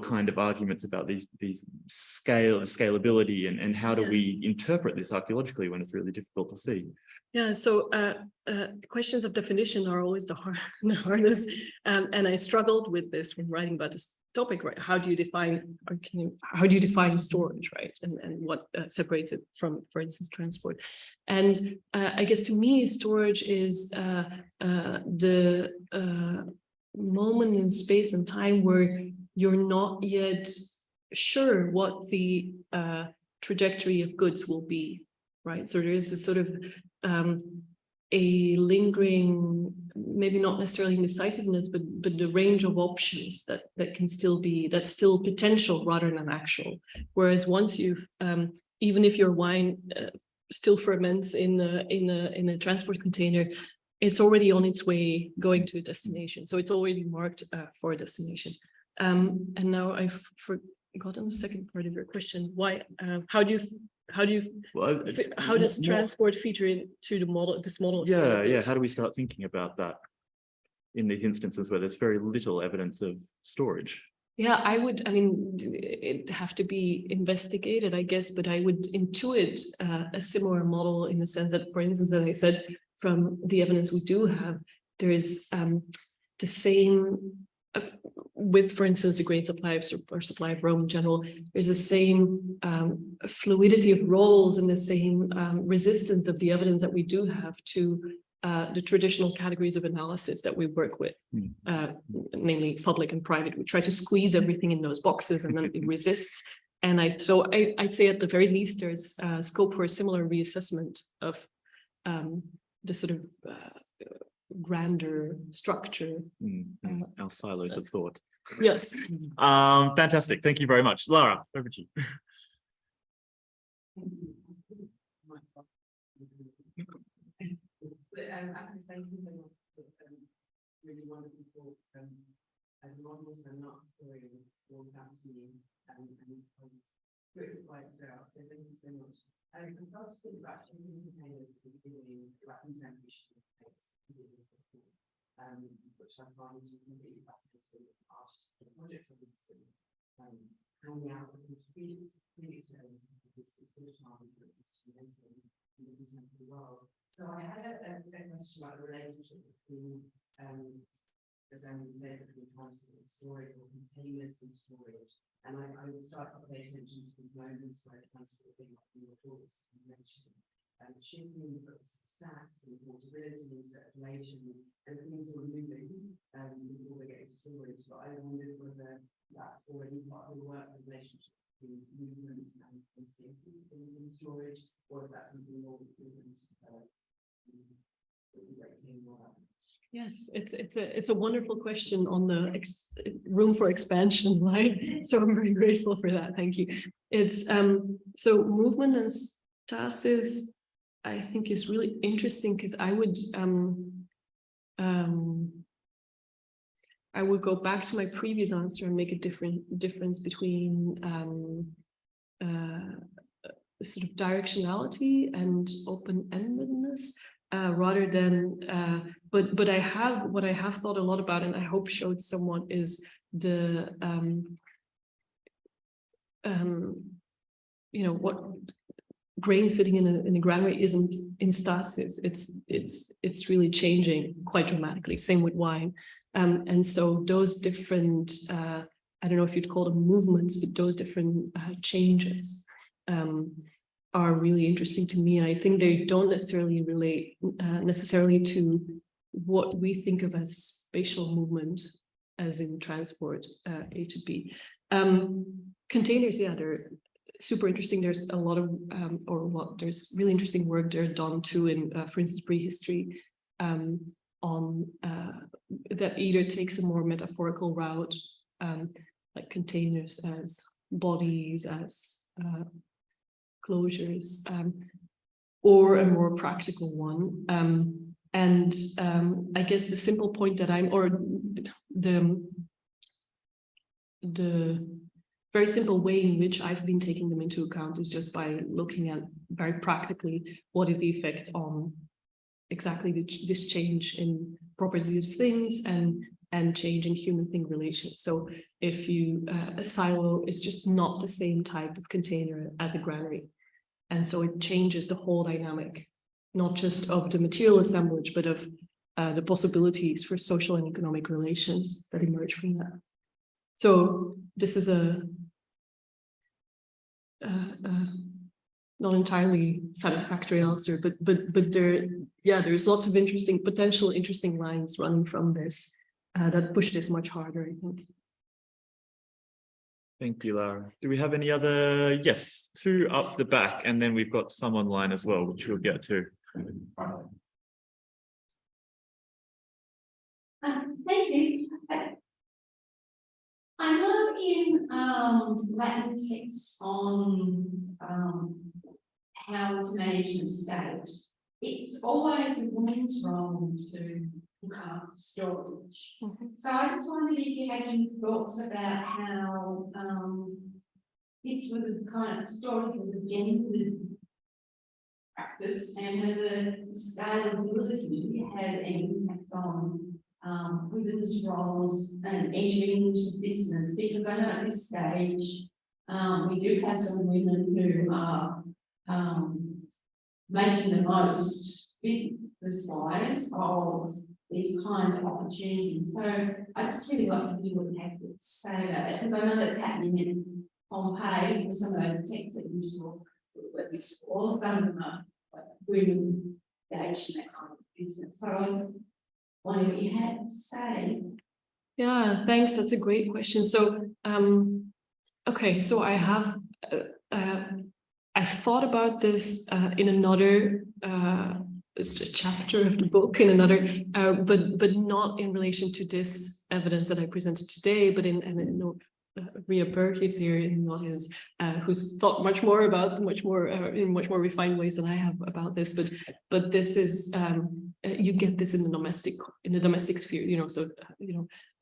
kind of arguments about these scalability and how do we interpret this archaeologically when it's really difficult to see? Yeah, so questions of definition are always the hardest, and I struggled with this when writing about this topic, right? How do you define, how do you define storage, right? And what separates it from, for instance, transport? And I guess to me, storage is the moment in space and time where you're not yet sure what the trajectory of goods will be, right? So there is a sort of a lingering, maybe not necessarily indecisiveness, but the range of options that can still be, that's still potential rather than actual. Whereas once you've, even if your wine still ferments in a transport container, it's already on its way going to a destination. So it's already marked for a destination. And now I've forgotten the second part of your question. Why? How does transport feature into the model? This model. Yeah. How do we start thinking about that in these instances where there's very little evidence of storage? Yeah, I mean, it'd have to be investigated, I guess, but I would intuit a similar model in the sense that, for instance, as I said, from the evidence we do have, there is the same. With, for instance, the grain supply or supply of Rome in general, there's the same fluidity of roles and the same resistance of the evidence that we do have to the traditional categories of analysis that we work with, namely public and private. We try to squeeze everything in those boxes and then it resists. And I'd say at the very least, there's scope for a similar reassessment of the sort of grander structure. Our silos of thought. Yes. Fantastic. Thank you very much. Lara, over to you. Really wonderful talk, and models are not story all about me and really quite well. So thank you so much. I was thinking about changing containers at the beginning, about contemporary takes, which I find completely fascinating. Artists and projects I've been seeing, hanging out with previous experience, this sort of time to those things in the contemporary world. So I had a question about the relationship between as Emily said, between constant storage or containers and storage. And I would start to pay attention to these moments where it comes to the thing like your talks you mentioned, shifting books, sacks and portability and circulation, and things are moving before they get to storage. But I wondered whether that's already part of the work relationship between movement and spaces in storage, or if that's something more movement. Yes, it's a wonderful question on the room for expansion, right? So I'm very grateful for that. Thank you. It's so movement and stasis, I think, is really interesting because I would go back to my previous answer and make a difference between sort of directionality and open-endedness. Rather than, but what I have thought a lot about, and I hope showed somewhat, is the, you know, what grain sitting in a granary isn't in stasis. It's really changing quite dramatically. Same with wine, and so those different, I don't know if you'd call them movements, but those different changes. Are really interesting to me. And I think they don't necessarily relate necessarily to what we think of as spatial movement, as in transport, A to B. Containers, yeah, they're super interesting. There's a lot of, there's really interesting work there done too in, for instance, prehistory, on that either takes a more metaphorical route, like containers as bodies, as closures, or a more practical one. And I guess the simple point that the very simple way in which I've been taking them into account is just by looking at very practically what is the effect on exactly this change in properties of things and change in human-thing relations. So if you, a silo is just not the same type of container as a granary. And so it changes the whole dynamic, not just of the material assemblage, but of the possibilities for social and economic relations that emerge from that. So this is a not entirely satisfactory answer, but there's lots of interesting lines running from this that push this much harder, I think. Thank you, Lara. Do we have any other? Yes, two up the back, and then we've got some online as well, which we'll get to. Thank you. I know in Latin texts on how to manage an estate, it's always a woman's role to look after storage. So I just wondered if you had any thoughts about how this was a kind of storage was a gendered practice, and whether scalability had any impact on women's roles and entering into business, because I know at this stage we do have some women who are making the most business-wise of these kinds of opportunities. So I just really like to hear what you have to say about it, because I know that's happening in Pompeii with some of those texts that you saw, that we saw, some of them are like women engaged in that kind of business. So I wonder what you had to say. Yeah, thanks. That's a great question. So, okay, so I have I thought about this in another it's a chapter of the book in another, but not in relation to this evidence that I presented today, but in Ria Berg is here in the audience, who's thought much more about in much more refined ways than I have about this. But this is you get this in the domestic sphere, you know. So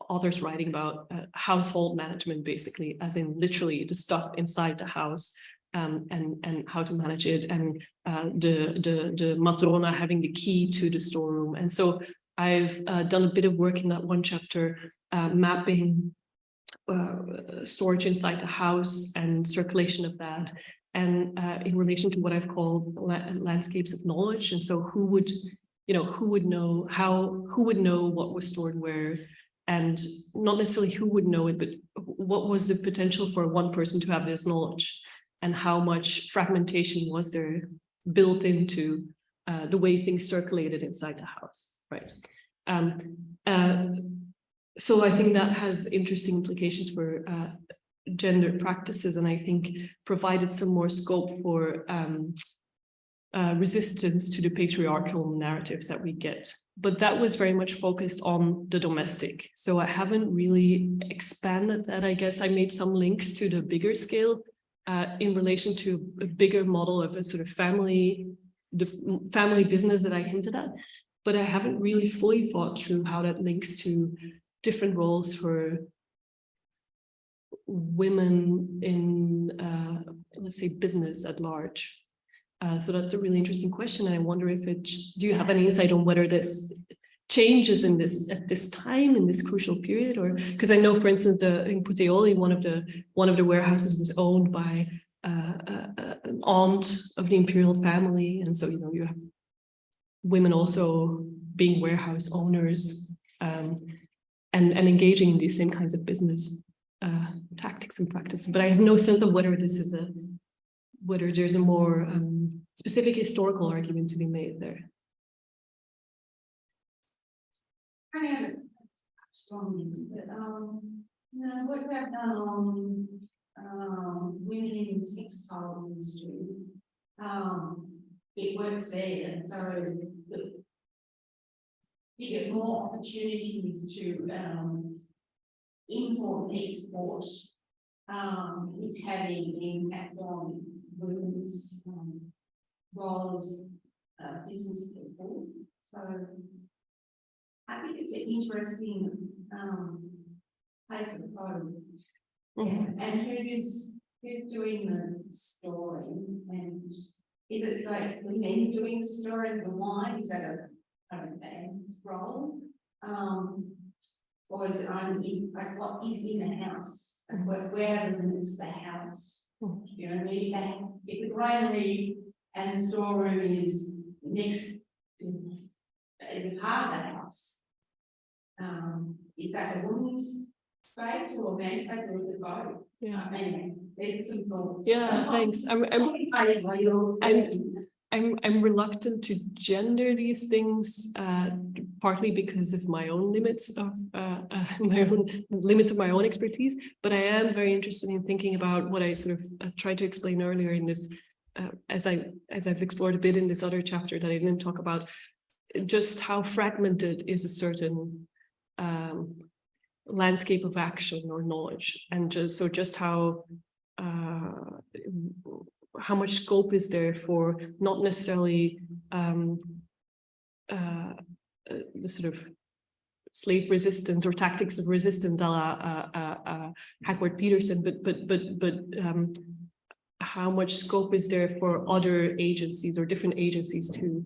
authors writing about household management, basically, as in literally the stuff inside the house, and how to manage it, and the matrona having the key to the storeroom. And so I've done a bit of work in that one chapter, mapping storage inside the house and circulation of that, and in relation to what I've called landscapes of knowledge. And so who would know what was stored where, and not necessarily who would know it, but what was the potential for one person to have this knowledge, and how much fragmentation was there built into the way things circulated inside the house, right? So I think that has interesting implications for gender practices, and I think provided some more scope for resistance to the patriarchal narratives that we get. But that was very much focused on the domestic. So I haven't really expanded that. I guess I made some links to the bigger scale in relation to a bigger model of a sort of family business that I hinted at, but I haven't really fully thought through how that links to different roles for women in, let's say, business at large. So that's a really interesting question. And I wonder if do you have any insight on whether this changes at this time, in this crucial period? Or because I know, for instance, in Puteoli, one of the warehouses was owned by an aunt of the imperial family. And so, you have women also being warehouse owners, and engaging in these same kinds of business tactics and practices. But I have no sense of whether there's a more specific historical argument to be made there. I haven't touched on this, but what I've done on women in the textile industry, it works there. So you get more opportunities to import and export is having an impact on women's roles as business people. So I think it's an interesting place of home. Yeah. And who's doing the storing, and is it like the men doing the storing, the wine? Is that a man's role? Or is it only like what is in the house? And where are the limits of the house? You know what I mean? If the granary and the storeroom is next to as a part of the house, is that a woman's space or a man's space, or is it both? Yeah. Anyway, there's some thoughts. Yeah, thanks. I'm reluctant to gender these things, partly because of my own limits of my own expertise. But I am very interested in thinking about what I sort of tried to explain earlier in this, as I've explored a bit in this other chapter that I didn't talk about, just how fragmented is a certain landscape of action or knowledge, and just how much scope is there for not necessarily the sort of slave resistance or tactics of resistance a la Hackworth Peterson, but how much scope is there for other agencies or different agencies to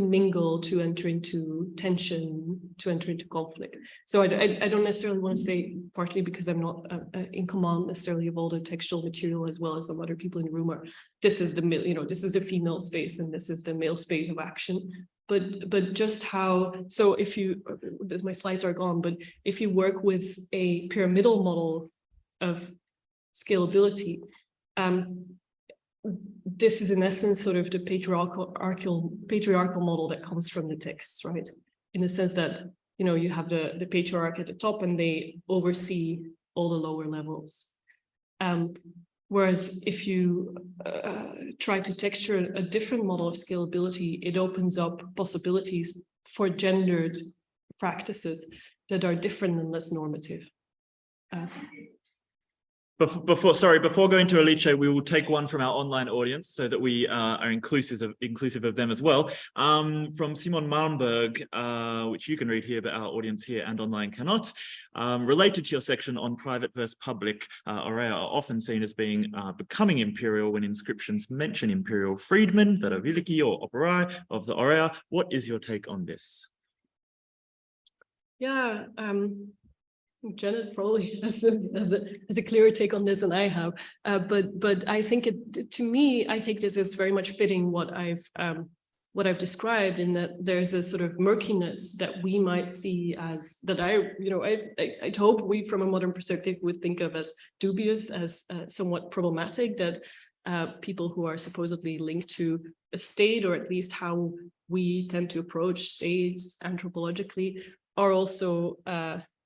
mingle, to enter into tension, to enter into conflict. So I don't necessarily want to say, partly because I'm not in command necessarily of all the textual material, as well as some other people in the room, or this is this is the female space and this is the male space of action. But just how, so if you, my slides are gone, but if you work with a pyramidal model of scalability, this is in essence sort of the patriarchal model that comes from the texts, right? In the sense that, you have the patriarch at the top and they oversee all the lower levels. Whereas if you try to texture a different model of scalability, it opens up possibilities for gendered practices that are different and less normative. Before going to Alice, we will take one from our online audience so that we are inclusive of them as well. From Simon Malmberg, which you can read here, but our audience here and online cannot. Related to your section on private versus public, aurea are often seen as being becoming imperial when inscriptions mention imperial freedmen that are viliki or operai of the aurea. What is your take on this? Yeah, Janet probably has a clearer take on this than I have, but I think to me, I think this is very much fitting what I've described, in that there's a sort of murkiness that we might see as that I'd hope we from a modern perspective would think of as dubious, as somewhat problematic, that people who are supposedly linked to a state, or at least how we tend to approach states anthropologically, are also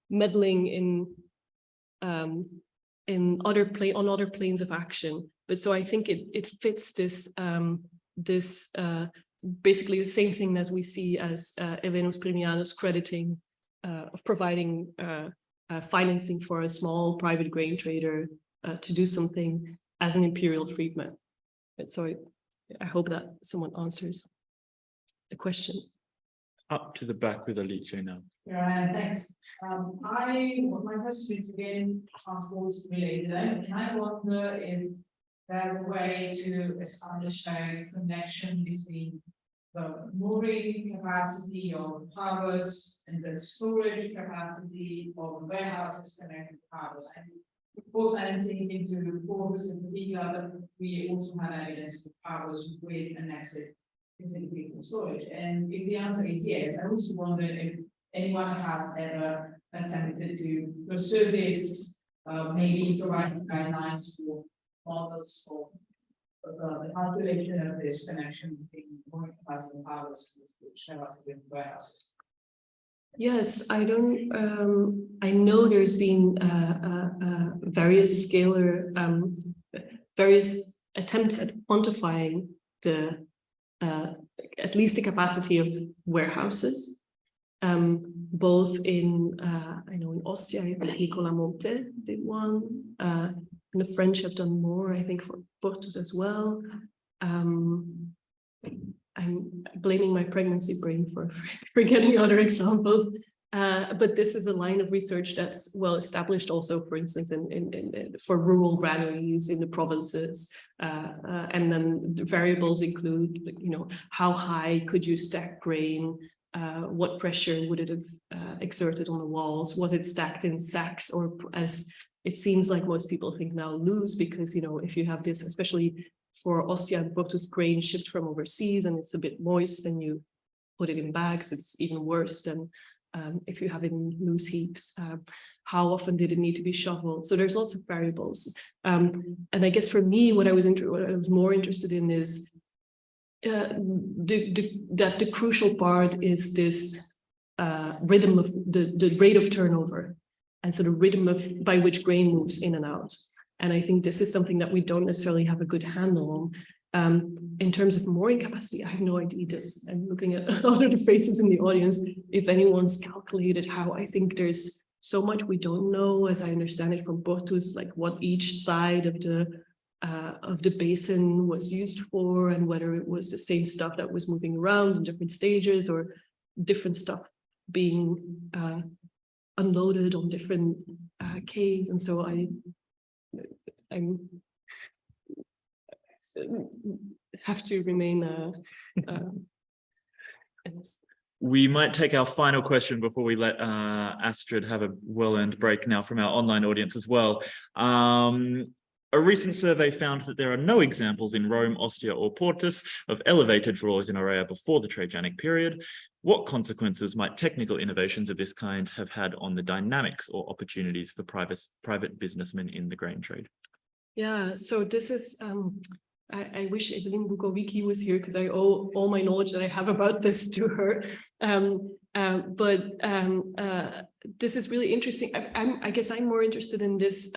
meddling on other planes of action. But so I think it fits this basically the same thing as we see as Evenus Premianus crediting of providing financing for a small private grain trader to do something as an imperial freedman. And so I hope that someone answers the question. Up to the back with Alice now. Yeah, thanks. My question is again transport related, and I wonder if there's a way to establish a connection between the mooring capacity of harbours and the storage capacity of warehouses connected to harbours. And of course, I'm thinking to harbours in particular, but we also have evidence of harbours with an exit for storage. And if the answer is yes, I also wonder if anyone has ever attempted to pursue this, maybe providing guidelines for models for the calculation of this connection between mooring capacity and harbours, which have to do with warehouses. Yes, I don't. I know there's been various various attempts at quantifying the at least the capacity of warehouses, both in I know in Ostia, Nicola Monte did one, and the French have done more, I think, for Portus as well. I'm blaming my pregnancy brain for forgetting other examples, but this is a line of research that's well established also, for instance, for rural granaries in the provinces, and then the variables include, how high could you stack grain, what pressure would it have exerted on the walls, was it stacked in sacks, or as it seems like most people think now, loose, because if you have this, especially for Ostia and Portus grain shipped from overseas and it's a bit moist and you put it in bags, it's even worse than if you have it in loose heaps. How often did it need to be shoveled? So there's lots of variables. And I guess for me, what I was more interested in is that the crucial part is this rhythm of the rate of turnover, and so the rhythm by which grain moves in and out. And I think this is something that we don't necessarily have a good handle on. In terms of mooring capacity, I have no idea. I'm looking at other faces in the audience. If anyone's calculated how, I think there's so much we don't know, as I understand it from Portus, like what each side of the basin was used for, and whether it was the same stuff that was moving around in different stages, or different stuff being unloaded on different quays. And so I have to remain We might take our final question before we let Astrid have a well-earned break now from our online audience as well. A recent survey found that there are no examples in Rome, Ostia, or Portus of elevated floors in aurea before the Trajanic period. What consequences might technical innovations of this kind have had on the dynamics or opportunities for private businessmen in the grain trade? Yeah, so this is, I wish Evelyn Bukovici was here, because I owe all my knowledge that I have about this to her. This is really interesting. I guess I'm more interested in this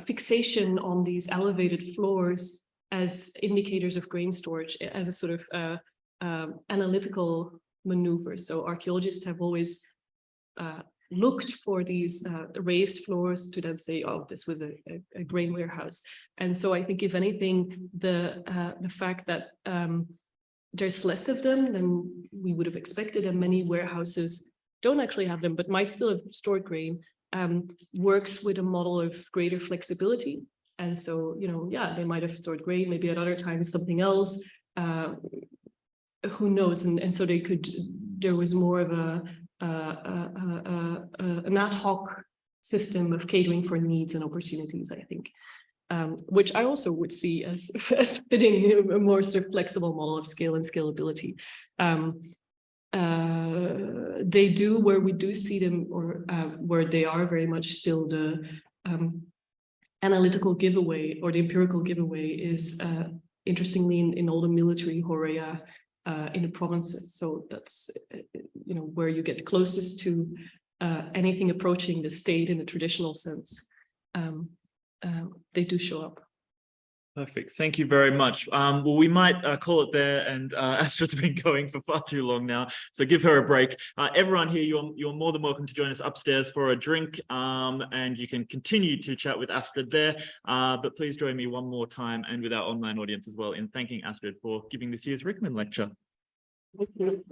fixation on these elevated floors as indicators of grain storage, as a sort of analytical maneuver. So archaeologists have always looked for these raised floors to then say, oh, this was a grain warehouse. And so I think, if anything, the fact that there's less of them than we would have expected, and many warehouses don't actually have them, but might still have stored grain, works with a model of greater flexibility. And so, you know, yeah, they might have stored grain, maybe at other times something else, who knows? And so there was more of an ad hoc system of catering for needs and opportunities, I think, which I also would see as fitting a more sort of flexible model of scale and scalability. They do, where we do see them, or where they are very much still the analytical giveaway, or the empirical giveaway, is interestingly in all the military horea in the provinces. So that's, you know, where you get closest to anything approaching the state in the traditional sense. They do show up. Perfect. Thank you very much. Well, we might call it there, and Astrid's been going for far too long now, so give her a break. Everyone here, you're more than welcome to join us upstairs for a drink, and you can continue to chat with Astrid there. But please join me one more time, and with our online audience as well, in thanking Astrid for giving this year's Rickman Lecture. Thank you.